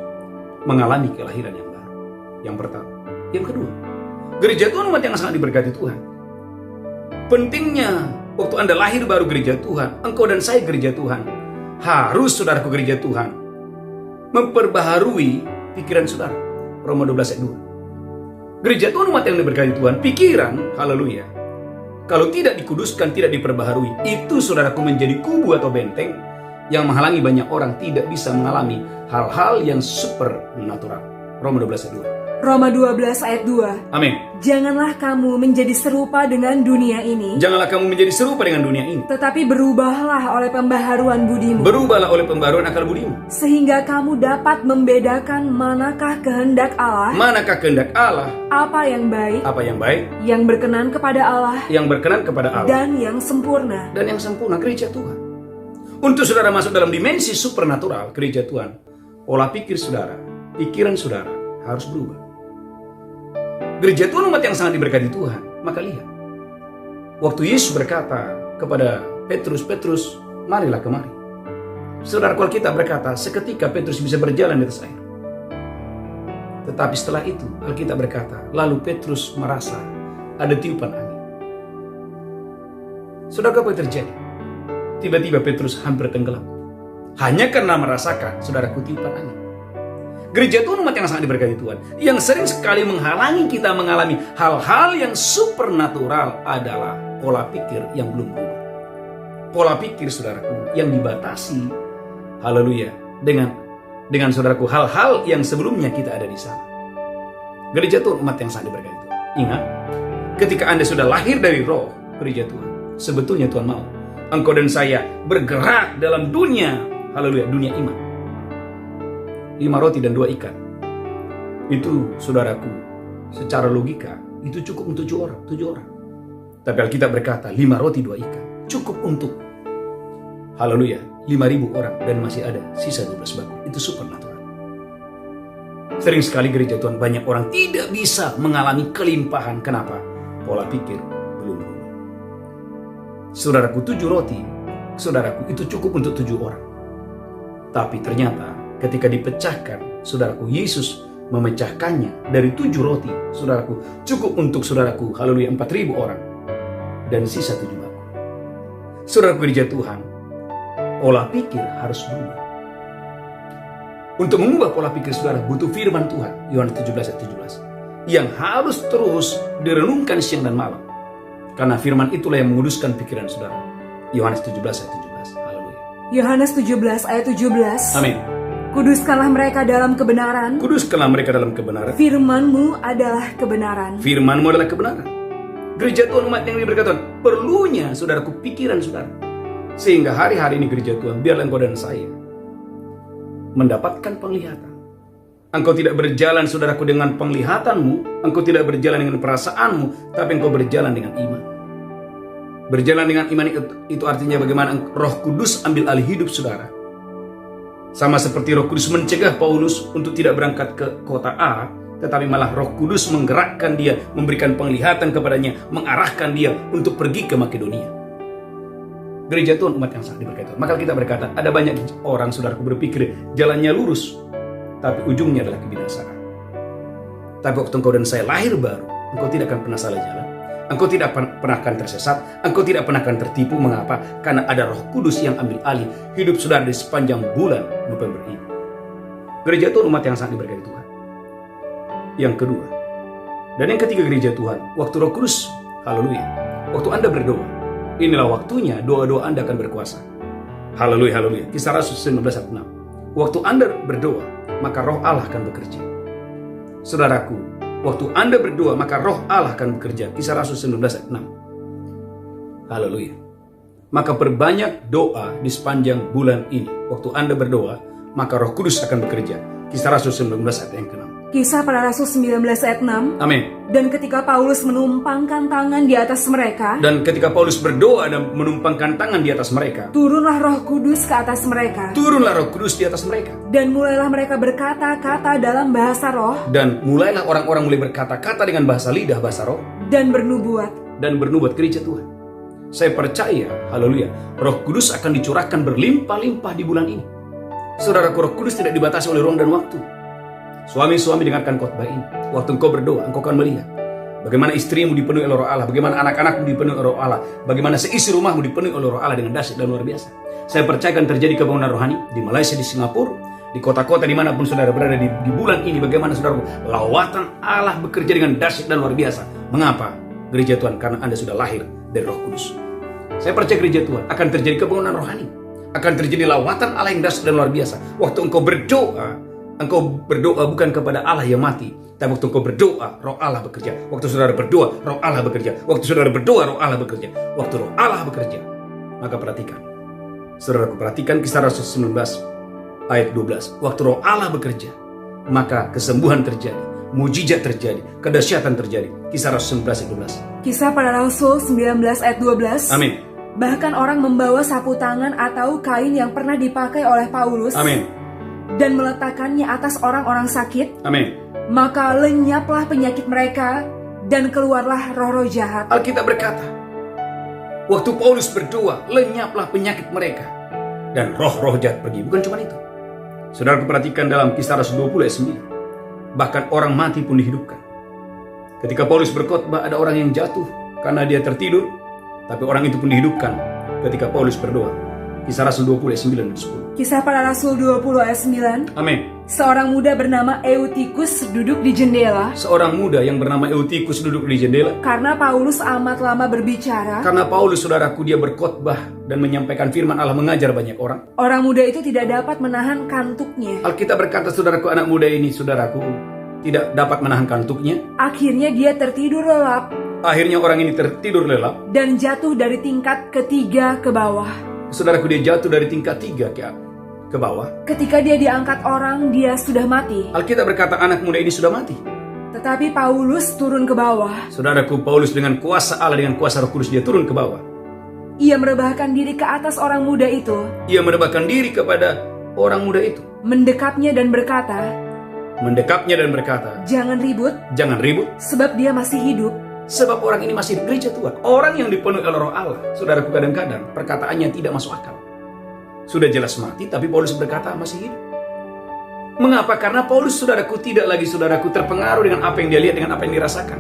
mengalami kelahiran yang baru. Yang pertama. Yang kedua, gereja Tuhan umat yang sangat diberkati Tuhan. Pentingnya waktu Anda lahir baru gereja Tuhan, engkau dan saya gereja Tuhan, harus saudaraku gereja Tuhan memperbaharui pikiran saudara. Roma 12 ayat 2. Gereja Tuhan umat yang diberkati Tuhan, pikiran, haleluya, kalau tidak dikuduskan, tidak diperbaharui, itu saudaraku menjadi kubu atau benteng yang menghalangi banyak orang tidak bisa mengalami hal-hal yang supernatural. Roma 12 ayat 2. Roma 12 ayat 2. Amin. Janganlah kamu menjadi serupa dengan dunia ini. Janganlah kamu menjadi serupa dengan dunia ini. Tetapi berubahlah oleh pembaharuan budimu. Berubahlah oleh pembaharuan akal budimu. Sehingga kamu dapat membedakan manakah kehendak Allah. Manakah kehendak Allah. Apa yang baik. Apa yang baik. Yang berkenan kepada Allah. Yang berkenan kepada Allah. Dan yang sempurna. Dan yang sempurna, gereja Tuhan. Untuk saudara masuk dalam dimensi supernatural, gereja Tuhan, pola pikir saudara, pikiran saudara harus berubah. Gereja Tuhan umat yang sangat diberkati Tuhan. Maka lihat, waktu Yesus berkata kepada Petrus, "Petrus, marilah kemari." Saudara, Alkitab berkata, seketika Petrus bisa berjalan di atas air. Tetapi setelah itu, Alkitab berkata, lalu Petrus merasa ada tiupan angin. Saudara, apa yang terjadi? Tiba-tiba Petrus hampir tenggelam. Hanya karena merasakan, saudaraku, tiupan angin. Gereja Tuhan umat yang sangat diberkati Tuhan, yang sering sekali menghalangi kita mengalami hal-hal yang supernatural adalah pola pikir yang belum berubah. Pola pikir, saudaraku, yang dibatasi, haleluya, dengan saudaraku hal-hal yang sebelumnya kita ada di sana. Gereja Tuhan umat yang sangat diberkati Tuhan. Ingat, ketika Anda sudah lahir dari roh, gereja Tuhan, sebetulnya Tuhan mau engkau dan saya bergerak dalam dunia, haleluya, dunia iman. 5 roti dan 2 ikan. Itu, saudaraku, secara logika itu cukup untuk 7 orang. Tapi Alkitab berkata 5 roti 2 ikan cukup untuk, haleluya, 5.000 orang, dan masih ada sisa 12 bakul. Itu supernatural. Sering sekali gereja Tuhan, banyak orang tidak bisa mengalami kelimpahan. Kenapa? Pola pikir belum berubah. Saudaraku, 7 roti, saudaraku, itu cukup untuk 7 orang. Tapi ternyata ketika dipecahkan, saudaraku, Yesus memecahkannya dari 7 roti, saudaraku, cukup untuk, saudaraku, haleluya, 4.000 orang, dan sisa 7 bakul. Saudaraku, gereja Tuhan, pola pikir harus berubah. Untuk mengubah pola pikir, saudara, butuh firman Tuhan, Yohanes 17 ayat 17, yang harus terus direnungkan siang dan malam. Karena firman itulah yang menguduskan pikiran saudara. Yohanes 17 ayat 17. Haleluya. Yohanes 17 ayat 17. Amin. Kuduskanlah mereka dalam kebenaran. Kuduskanlah mereka dalam kebenaran. Firman-Mu adalah kebenaran. Firman-Mu adalah kebenaran. Gereja Tuhan umat yang diberkati Tuhan, perlunya saudaraku pikiran saudara. Sehingga hari-hari ini gereja Tuhan, biarlah engkau dan saya mendapatkan penglihatan. Engkau tidak berjalan, saudaraku, dengan penglihatanmu. Engkau tidak berjalan dengan perasaanmu, tapi engkau berjalan dengan iman. Berjalan dengan iman itu artinya bagaimana Roh Kudus ambil alih hidup saudara. Sama seperti Roh Kudus mencegah Paulus untuk tidak berangkat ke kota A, tetapi malah Roh Kudus menggerakkan dia, memberikan penglihatan kepadanya, mengarahkan dia untuk pergi ke Makedonia. Gereja Tuhan umat yang sangat diberkati. Maka kita berkata, ada banyak orang, saudaraku, berpikir jalannya lurus, tapi ujungnya adalah kebinasaan. Tapi waktu engkau dan saya lahir baru, engkau tidak akan pernah salah jalan. Engkau tidak pernah akan tersesat. Engkau tidak pernah akan tertipu. Mengapa? Karena ada Roh Kudus yang ambil alih hidup saudara di sepanjang bulan November ini. Gereja Tuhan umat yang sangat diberkati Tuhan. Yang kedua, dan yang ketiga, gereja Tuhan, waktu Roh Kudus, haleluya, waktu Anda berdoa, inilah waktunya doa-doa Anda akan berkuasa. Haleluya, haleluya. Kisah Rasul 19 ayat 6. Waktu Anda berdoa, maka Roh Allah akan bekerja. Saudaraku, waktu Anda berdoa, maka Roh Allah akan bekerja. Kisah Rasul 19 ayat 6. Haleluya. Maka perbanyak doa di sepanjang bulan ini. Waktu Anda berdoa, maka Roh Kudus akan bekerja. Kisah Rasul 19 ayat yang ke-6. Kisah para Rasul 19 ayat 6. Amin. Dan ketika Paulus menumpangkan tangan di atas mereka, Dan ketika Paulus berdoa dan menumpangkan tangan di atas mereka, turunlah Roh Kudus ke atas mereka. turunlah Roh Kudus di atas mereka. Dan mulailah mereka berkata-kata dalam bahasa roh, Dan mulailah orang-orang mulai berkata-kata dengan bahasa lidah, bahasa roh, dan bernubuat. dan bernubuat. Gereja Tuhan, saya percaya, haleluya, Roh Kudus akan dicurahkan berlimpah-limpah di bulan ini. Saudaraku, Roh Kudus tidak dibatasi oleh ruang dan waktu. Suami-suami, dengarkan khotbah ini. Waktu engkau berdoa, engkau akan melihat bagaimana istrimu dipenuhi oleh Roh Allah, bagaimana anak-anakmu dipenuhi oleh Roh Allah, bagaimana seisi rumahmu dipenuhi oleh Roh Allah dengan dahsyat dan luar biasa. Saya percaya akan terjadi kebangunan rohani di Malaysia, di Singapura, di kota-kota dimanapun saudara berada di bulan ini. Bagaimana saudara, lawatan Allah bekerja dengan dahsyat dan luar biasa. Mengapa? Gereja Tuhan, karena Anda sudah lahir dari Roh Kudus. Saya percaya gereja Tuhan akan terjadi kebangunan rohani, akan terjadi lawatan Allah yang dahsyat dan luar biasa. Waktu engkau berdoa bukan kepada Allah yang mati, tapi waktu engkau berdoa, Roh Allah bekerja. Waktu saudara berdoa, Roh Allah bekerja. Waktu saudara berdoa, Roh Allah bekerja. Waktu Roh Allah bekerja, maka perhatikan, saudaraku, perhatikan Kisah Rasul 19 ayat 12. Waktu Roh Allah bekerja, maka kesembuhan terjadi, mujizat terjadi, kedahsyatan terjadi. Kisah Rasul 19 ayat 12. Kisah para Rasul 19 ayat 12. Amin. Bahkan orang membawa sapu tangan atau kain yang pernah dipakai oleh Paulus. Amin. dan meletakkannya atas orang-orang sakit, Amin. maka lenyaplah penyakit mereka dan keluarlah roh-roh jahat. Alkitab berkata, waktu Paulus berdoa, lenyaplah penyakit mereka dan roh-roh jahat pergi. Bukan cuma itu. Saudara perhatikan dalam Kisah Rasul 20 ayat 9. Bahkan orang mati pun dihidupkan. Ketika Paulus berkhotbah, ada orang yang jatuh karena dia tertidur, tapi orang itu pun dihidupkan ketika Paulus berdoa. Kisah Rasul 20 ayat 9 dan 10. Kisah Para Rasul 20 ayat 9. Amin. Seorang muda bernama Eutikus duduk di jendela. Seorang muda yang bernama Eutikus duduk di jendela. Karena Paulus amat lama berbicara, Karena Paulus, saudaraku, dia berkhotbah dan menyampaikan firman Allah, mengajar banyak orang. orang muda itu tidak dapat menahan kantuknya. Alkitab berkata, saudaraku, anak muda ini, saudaraku, tidak dapat menahan kantuknya. Akhirnya dia tertidur lelap Akhirnya orang ini tertidur lelap. dan jatuh dari tingkat ketiga ke bawah. Saudaraku, dia jatuh dari tingkat 3 ke bawah. Ketika dia diangkat orang, dia sudah mati. Alkitab berkata anak muda ini sudah mati. Tetapi Paulus turun ke bawah. Saudaraku, Paulus dengan kuasa Allah, dengan kuasa Roh Kudus, dia turun ke bawah. Ia merebahkan diri ke atas orang muda itu, Ia merebahkan diri kepada orang muda itu. mendekapnya dan berkata, Mendekapnya dan berkata, "Jangan ribut, jangan ribut, sebab dia masih hidup." sebab orang ini masih di gereja Tuhan. Orang yang dipenuhi oleh Roh Allah. Saudaraku, kadang-kadang perkataannya tidak masuk akal. Sudah jelas mati, tapi Paulus berkata masih hidup. Mengapa? Karena Paulus, saudaraku, tidak lagi, saudaraku, terpengaruh dengan apa yang dia lihat, dengan apa yang dirasakan.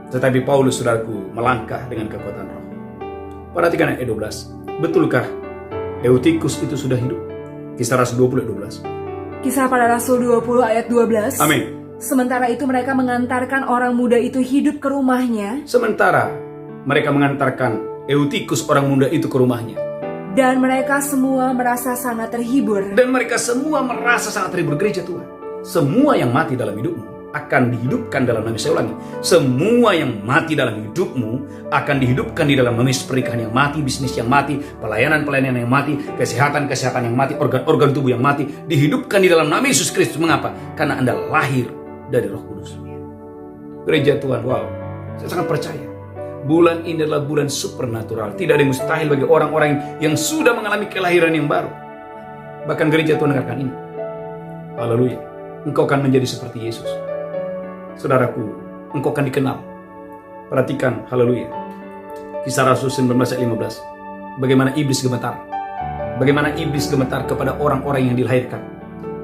Tetapi Paulus, saudaraku, melangkah dengan kekuatan Roh. Perhatikan ayat 12. Betulkah Eutikus itu sudah hidup? Kisah Rasul 20 ayat 12. Kisah Para Rasul 20 ayat 12. Amin. Sementara itu mereka mengantarkan orang muda itu hidup ke rumahnya, Sementara mereka mengantarkan Eutikus, orang muda itu, ke rumahnya. dan mereka semua merasa sangat terhibur. Dan mereka semua merasa sangat terhibur. Gereja Tuhan, semua yang mati dalam hidupmu akan dihidupkan dalam nama, saya ulangi, semua yang mati dalam hidupmu akan dihidupkan di dalam nama Yesus. Pernikahan yang mati, bisnis yang mati, pelayanan-pelayanan yang mati, kesehatan-kesehatan yang mati, organ-organ tubuh yang mati, dihidupkan di dalam nama Yesus Kristus. Mengapa? Karena Anda lahir dari Roh Kudus. Gereja Tuhan, wow, saya sangat percaya bulan ini adalah bulan supernatural. Tidak ada yang mustahil bagi orang-orang yang sudah mengalami kelahiran yang baru. Bahkan gereja Tuhan dengarkan ini. Haleluya. Engkau akan menjadi seperti Yesus. Saudaraku, engkau akan dikenal. Perhatikan, haleluya. Kisah Rasul 19 ayat 15. Bagaimana iblis gemetar. Bagaimana iblis gemetar kepada orang-orang yang dilahirkan.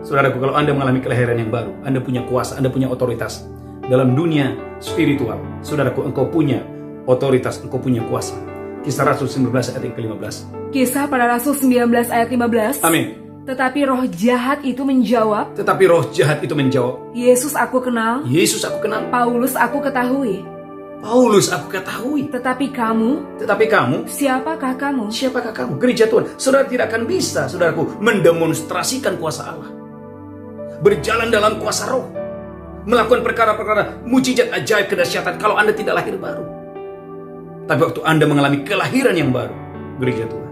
Saudaraku, kalau Anda mengalami kelahiran yang baru, Anda punya kuasa, Anda punya otoritas. Dalam dunia spiritual, saudaraku, engkau punya otoritas, engkau punya kuasa. Kisah Rasul 19 ayat yang ke-15. Kisah Para Rasul 19 ayat 15. Amin. Tetapi roh jahat itu menjawab, Tetapi roh jahat itu menjawab, "Yesus aku kenal, Yesus aku kenal, Paulus aku ketahui. Paulus aku ketahui. Tetapi kamu, Tetapi kamu, siapakah kamu?" siapakah kamu? Gereja Tuhan, saudara tidak akan bisa, saudaraku, mendemonstrasikan kuasa Allah. Berjalan dalam kuasa Roh. Melakukan perkara-perkara mujizat, ajaib, kedahsyatan kalau Anda tidak lahir baru. Tapi waktu Anda mengalami kelahiran yang baru, gereja Tuhan,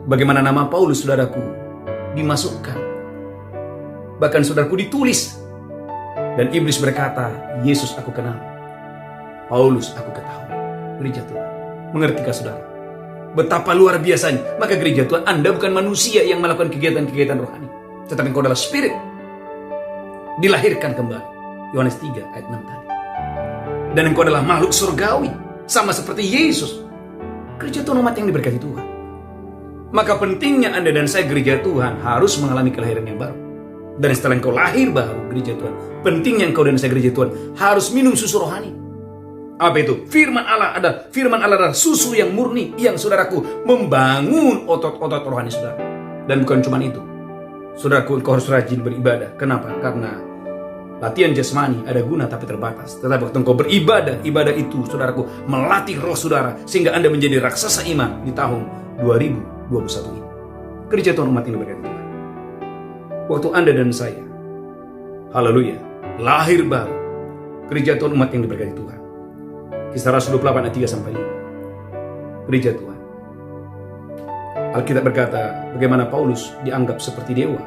bagaimana nama Paulus, saudaraku, dimasukkan. Bahkan saudaraku ditulis. Dan iblis berkata, Yesus aku kenal, Paulus aku ketahui. Gereja Tuhan, mengertikah saudara? Betapa luar biasanya. Maka gereja Tuhan, Anda bukan manusia yang melakukan kegiatan-kegiatan rohani, tetapi engkau adalah spirit, dilahirkan kembali. Yohanes 3 ayat 6 tadi. Dan engkau adalah makhluk surgawi, sama seperti Yesus. Gereja Tuhan, umat yang diberkati Tuhan. Maka pentingnya Anda dan saya, gereja Tuhan, harus mengalami kelahiran yang baru. Dan setelah engkau lahir baru, gereja Tuhan, pentingnya engkau dan saya, gereja Tuhan, harus minum susu rohani. Apa itu? Firman Allah adalah susu yang murni, yang saudaraku membangun otot-otot rohani saudara. Dan bukan cuma itu, saudaraku, engkau harus rajin beribadah. Kenapa? Karena latihan jasmani ada guna tapi terbatas. Tetapi waktu engkau beribadah, ibadah itu, saudaraku, melatih roh saudara sehingga Anda menjadi raksasa iman di tahun 2021 ini. Gereja Tuhan, umat ini berkati Tuhan. Waktu Anda dan saya, haleluya, lahir baru, gereja Tuhan, umat yang diberkati Tuhan. Kisah Rasul 28 ayat 3-5. Gereja Tuhan, Alkitab berkata bagaimana Paulus dianggap seperti dewa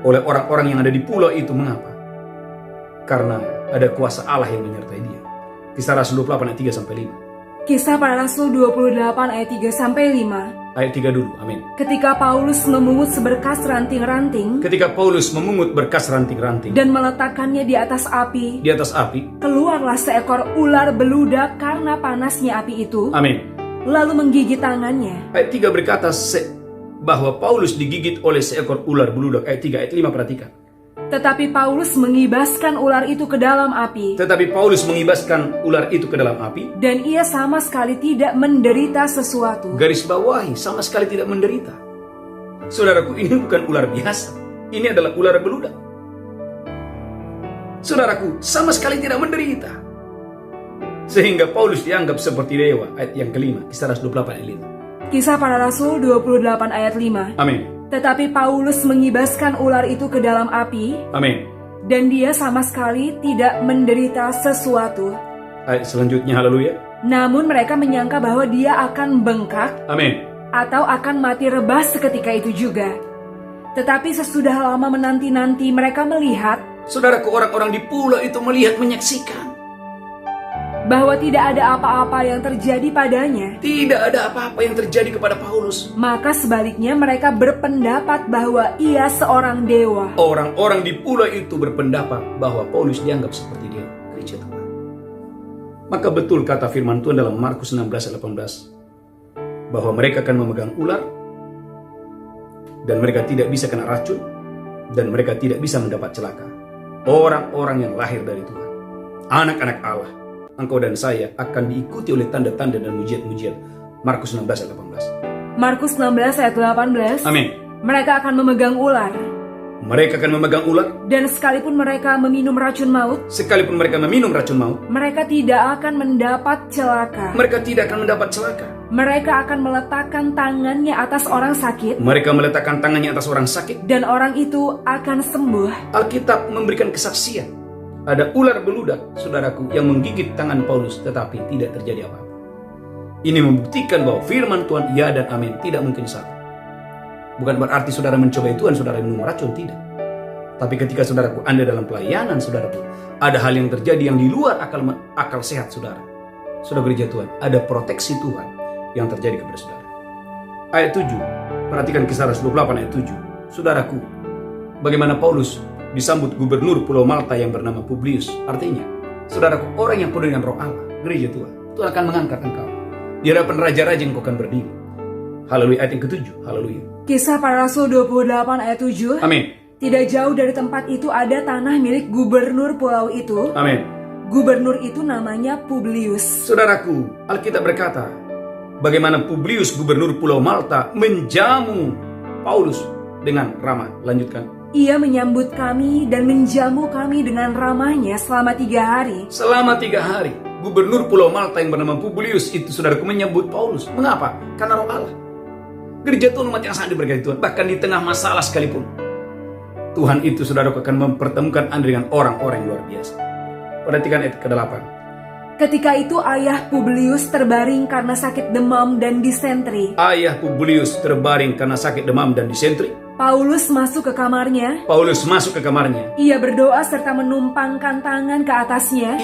oleh orang-orang yang ada di pulau itu. Mengapa? Karena ada kuasa Allah yang menyertai dia. Kisah Rasul 28 ayat 3-5. Kisah Para Rasul 28 ayat 3-5. Ayat 3 dulu, amin. Ketika Paulus memungut seberkas ranting-ranting Ketika Paulus memungut berkas ranting-ranting dan meletakkannya di atas api, keluarlah seekor ular beludak karena panasnya api itu, amin. lalu menggigit tangannya. Ayat 3 berkata bahwa Paulus digigit oleh seekor ular beludak. Ayat 3, ayat 5 perhatikan. Tetapi Paulus mengibaskan ular itu ke dalam api, dan ia sama sekali tidak menderita sesuatu. Garis bawahi, sama sekali tidak menderita. Saudaraku, ini bukan ular biasa. Ini adalah ular beludak. Saudaraku, sama sekali tidak menderita. Sehingga Paulus dianggap seperti dewa. Ayat yang kelima, Kisah Rasul 28 ayat 5. Kisah Para Rasul 28 ayat 5. Amin. Tetapi Paulus mengibaskan ular itu ke dalam api, Amin. dan dia sama sekali tidak menderita sesuatu. Ayat selanjutnya, haleluya. Namun mereka menyangka bahwa dia akan bengkak Amin. atau akan mati rebah seketika itu juga. Tetapi sesudah lama menanti-nanti mereka melihat Saudaraku, orang-orang di pulau itu melihat, menyaksikan bahwa tidak ada apa-apa yang terjadi padanya. tidak ada apa-apa yang terjadi kepada Paulus. Maka sebaliknya mereka berpendapat bahwa ia seorang dewa. Orang-orang di pulau itu berpendapat bahwa Paulus dianggap seperti dewa. Gereja Tuhan. Maka betul kata firman Tuhan dalam Markus 16 ayat 18 bahwa mereka akan memegang ular dan mereka tidak bisa kena racun dan mereka tidak bisa mendapat celaka. Orang-orang yang lahir dari Tuhan, anak-anak Allah, engkau dan saya akan diikuti oleh tanda-tanda dan mujizat-mujizat. Markus 16 ayat 18. Markus 16 ayat 18. Amin. Mereka akan memegang ular. Mereka akan memegang ular. Dan sekalipun mereka meminum racun maut, mereka tidak akan mendapat celaka. Mereka tidak akan mendapat celaka. Mereka akan meletakkan tangannya atas orang sakit. Dan orang itu akan sembuh. Alkitab memberikan kesaksian. Ada ular beludak, saudaraku, yang menggigit tangan Paulus, tetapi tidak terjadi apa-apa. Ini membuktikan bahwa firman Tuhan ya dan amin, tidak mungkin salah. Bukan berarti saudara mencobai Tuhan, saudara minum racun, tidak. Tapi ketika saudaraku, Anda dalam pelayanan, saudaraku, ada hal yang terjadi yang di luar akal sehat saudara. Saudara gereja Tuhan, ada proteksi Tuhan yang terjadi kepada saudara. Ayat 7, perhatikan Kisah Rasul 28 ayat 7. Saudaraku, bagaimana Paulus disambut gubernur Pulau Malta yang bernama Publius. Artinya, saudaraku, orang yang penuh dengan roh Allah, gereja Tuhan, Tuhan akan mengangkat engkau. Di hadapan raja-raja engkau akan berdiri. Haleluya, ayat yang ke-7. Haleluya. Kisah Para Rasul 28 ayat 7. Amin. Tidak jauh dari tempat itu ada tanah milik gubernur pulau itu. Amin. Gubernur itu namanya Publius. Saudaraku, Alkitab berkata, bagaimana Publius gubernur Pulau Malta menjamu Paulus dengan ramah. Lanjutkan. Ia menyambut kami dan menjamu kami dengan ramahnya selama 3 hari. Selama 3 hari, gubernur Pulau Malta yang bernama Publius itu, saudaraku, menyambut Paulus. Mengapa? Karena roh Allah. Gereja Tuhan, umat yang sangat diberkati Tuhan, bahkan di tengah masalah sekalipun, Tuhan itu, saudaraku, akan mempertemukan Anda dengan orang-orang yang luar biasa. Perhatikan ayat ke-8. Ketika itu ayah Publius terbaring karena sakit demam dan disentri. Ayah Publius terbaring karena sakit demam dan disentri. Paulus masuk ke kamarnya. Ia berdoa serta menumpangkan tangan ke atasnya.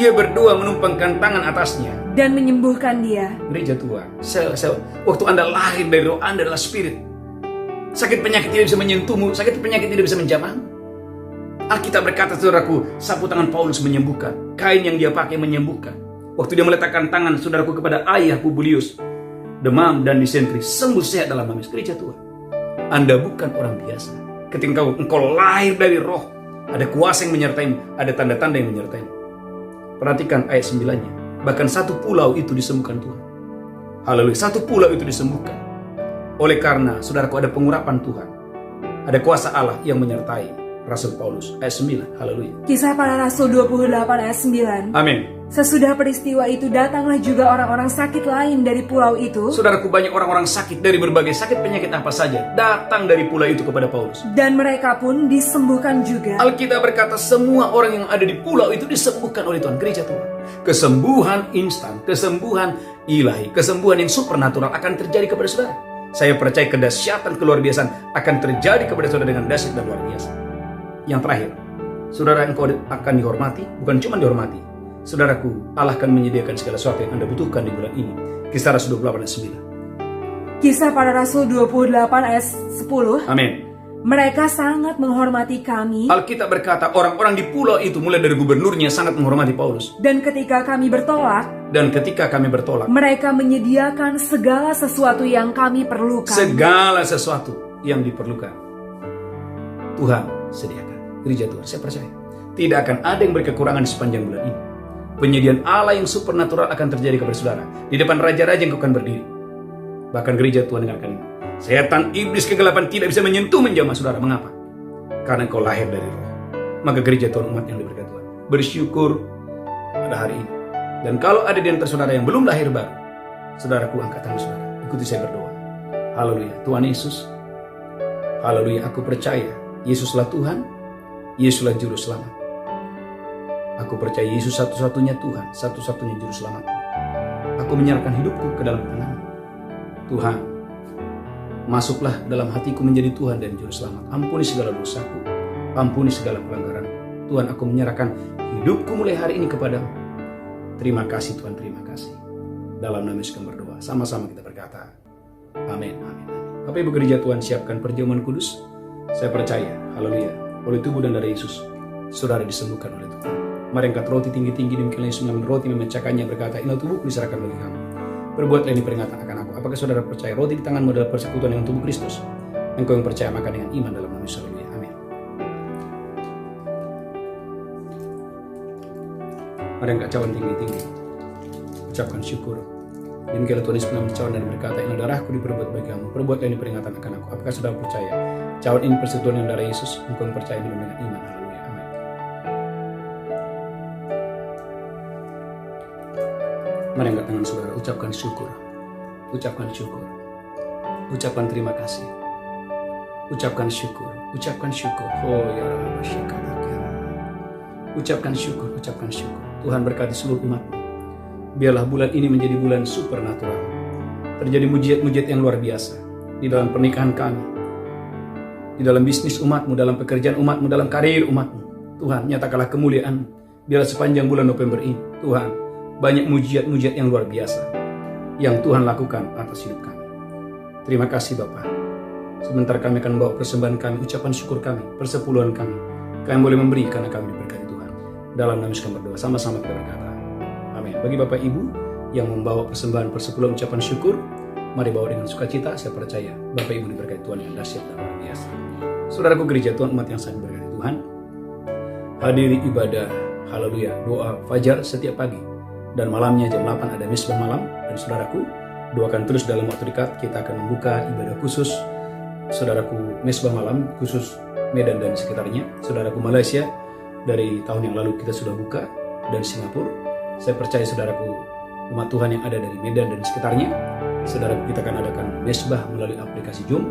Dan menyembuhkan dia. Gereja Tuhan, waktu Anda lahir dari roh, Anda adalah spirit. Sakit penyakit tidak bisa menyentuhmu, sakit penyakit tidak bisa menjamahmu. Alkitab berkata, saudaraku, sapu tangan Paulus menyembuhkan, kain yang dia pakai menyembuhkan. Waktu dia meletakkan tangan, saudaraku, kepada ayah Publius, demam dan disentri sembuh sehat dalam nama Yesus. Gereja Tuhan, Anda bukan orang biasa. Ketika engkau lahir dari roh, ada kuasa yang menyertaimu, ada tanda-tanda yang menyertaimu. Perhatikan ayat 9-nya. Bahkan satu pulau itu disembuhkan Tuhan. Haleluya, satu pulau itu disembuhkan. Oleh karena, saudaraku, ada pengurapan Tuhan. Ada kuasa Allah yang menyertai Rasul Paulus. Ayat 9, haleluya. Kisah Para Rasul 28 ayat 9. Amin. Sesudah peristiwa itu datanglah juga orang-orang sakit lain dari pulau itu. Saudaraku, banyak orang-orang sakit dari berbagai sakit penyakit apa saja datang dari pulau itu kepada Paulus. Dan mereka pun disembuhkan juga. Alkitab berkata semua orang yang ada di pulau itu disembuhkan oleh Tuhan. Gereja Tuhan, kesembuhan instan, kesembuhan ilahi, kesembuhan yang supernatural akan terjadi kepada saudara. Saya percaya kedahsyatan keluar biasaan akan terjadi kepada saudara dengan dahsyat dan luar biasa. Yang terakhir, saudara, engkau akan dihormati, bukan cuma dihormati, Saudaraku, Allah akan menyediakan segala sesuatu yang Anda butuhkan di bulan ini. Kisah Rasul 28 ayat 9. Kisah para Rasul 28 ayat 10. Amin. Mereka sangat menghormati kami. Alkitab berkata orang-orang di pulau itu mulai dari gubernurnya sangat menghormati Paulus. Dan ketika kami bertolak, mereka menyediakan segala sesuatu yang kami perlukan. Segala sesuatu yang diperlukan Tuhan sediakan. Gereja Tuhan, saya percaya tidak akan ada yang berkekurangan sepanjang bulan ini. Penyediaan Allah yang supernatural akan terjadi kepada saudara. Di depan raja-raja yang akan berdiri. Bahkan gereja Tuhan dengarkan ini. Setan, iblis, kegelapan tidak bisa menyentuh menjamah saudara. Mengapa? Karena engkau lahir dari roh. Maka gereja Tuhan, umat yang diberkati Tuhan, bersyukur pada hari ini. Dan kalau ada di antara saudara yang belum lahir baru, saudaraku, angkat tangan saudara, ikuti saya berdoa. Haleluya. Tuhan Yesus, haleluya, aku percaya Yesuslah Tuhan, Yesuslah Juru Selamat. Aku percaya Yesus satu-satunya Tuhan, satu-satunya Juru Selamat. Aku menyerahkan hidupku ke dalam tangan-Mu. Tuhan, masuklah dalam hatiku menjadi Tuhan dan Juru Selamat. Ampuni segala dosaku, ampuni segala pelanggaranku. Tuhan, aku menyerahkan hidupku mulai hari ini kepadamu. Terima kasih Tuhan, terima kasih. Dalam nama Yesus kami berdoa. Sama-sama kita berkata, amin, amin, amin. Bapak Ibu gereja Tuhan, siapkan perjamuan kudus. Saya percaya, haleluya, oleh tubuh dan darah Yesus, saudara disembuhkan oleh Tuhan. Mari angkat roti tinggi-tinggi, demikian Yesus mengambil roti, memecahkannya, berkata, inilah tubuhku diserahkan bagi kamu. Berbuatlah ini peringatan akan aku. Apakah saudara percaya roti di tanganmu adalah persekutuan dengan tubuh Kristus? Engkau yang percaya makan dengan iman dalam nama Yesus. Haleluya. Amin. Mari angkat cawan tinggi-tinggi, ucapkan syukur. Demikian Tuhan Yesus mengambil cawan dan berkata, inilah darahku diperbuat bagi kamu. Berbuatlah ini peringatan akan aku. Apakah saudara percaya cawan ini persekutuan dengan darah Yesus? Engkau yang percaya ini dengan iman. Haleluya. Amin. Mari angkat tangan saudara, ucapkan syukur. Ucapkan syukur. Ucapkan terima kasih. Ucapkan syukur. Ucapkan syukur. Oh ya Rabbi syakata. Ucapkan syukur, ucapkan syukur. Tuhan berkati seluruh umat-Mu. Biarlah bulan ini menjadi bulan supernatural. Terjadi mujizat-mujizat yang luar biasa di dalam pernikahan kami, di dalam bisnis umat-Mu, dalam pekerjaan umat-Mu, dalam karir umat-Mu. Tuhan, nyatakanlah kemuliaan-Mu. Biarlah sepanjang bulan November ini, Tuhan, banyak mujizat-mujizat yang luar biasa yang Tuhan lakukan atas hidup kami. Terima kasih Bapa. Sebentar kami akan membawa persembahan kami, ucapan syukur kami, persepuluhan kami. Kami boleh memberi karena kami diberkati Tuhan. Dalam nama Yesus kami berdoa, sama-sama kita berkata, amin. Bagi Bapak Ibu yang membawa persembahan persepuluhan ucapan syukur, mari bawa dengan sukacita. Saya percaya Bapak Ibu diberkati Tuhan yang dahsyat dan luar biasa. Saudaraku gereja Tuhan, umat yang sangat diberkati Tuhan, hadiri ibadah, haleluya, doa fajar setiap pagi dan malamnya jam 8 ada misbah malam. Dan saudaraku, doakan terus dalam waktu dekat kita akan membuka ibadah khusus, saudaraku, misbah malam khusus Medan dan sekitarnya. Saudaraku, Malaysia dari tahun yang lalu kita sudah buka, dan Singapura. Saya percaya saudaraku, umat Tuhan yang ada dari Medan dan sekitarnya, saudaraku, kita akan adakan mesbah melalui aplikasi Zoom.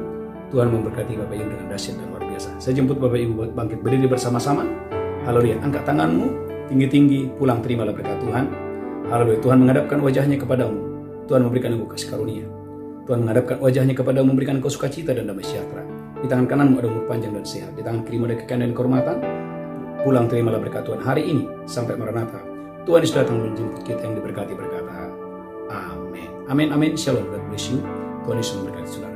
Tuhan memberkati Bapak Ibu dengan dahsyat dan luar biasa. Saya jemput Bapak Ibu buat bangkit berdiri bersama-sama. Haleluya, angkat tanganmu tinggi-tinggi, pulang terimalah berkat Tuhan. Haleluya, Tuhan menghadapkan wajahnya kepadamu. Tuhan memberikan engkau kasih karunia. Tuhan menghadapkan wajahnya kepadamu, memberikan engkau sukacita dan damai sejahtera. Di tangan kananmu ada umur panjang dan sehat. Di tangan kirimu ada kekayaan dan kehormatan. Pulang terimalah berkat Tuhan hari ini sampai Maranatha. Tuhan Yesus datang menjemput kita yang diberkati, berkata, amin. Amin, amin. Shalom, God bless you. Tuhan Yesus memberkati saudara.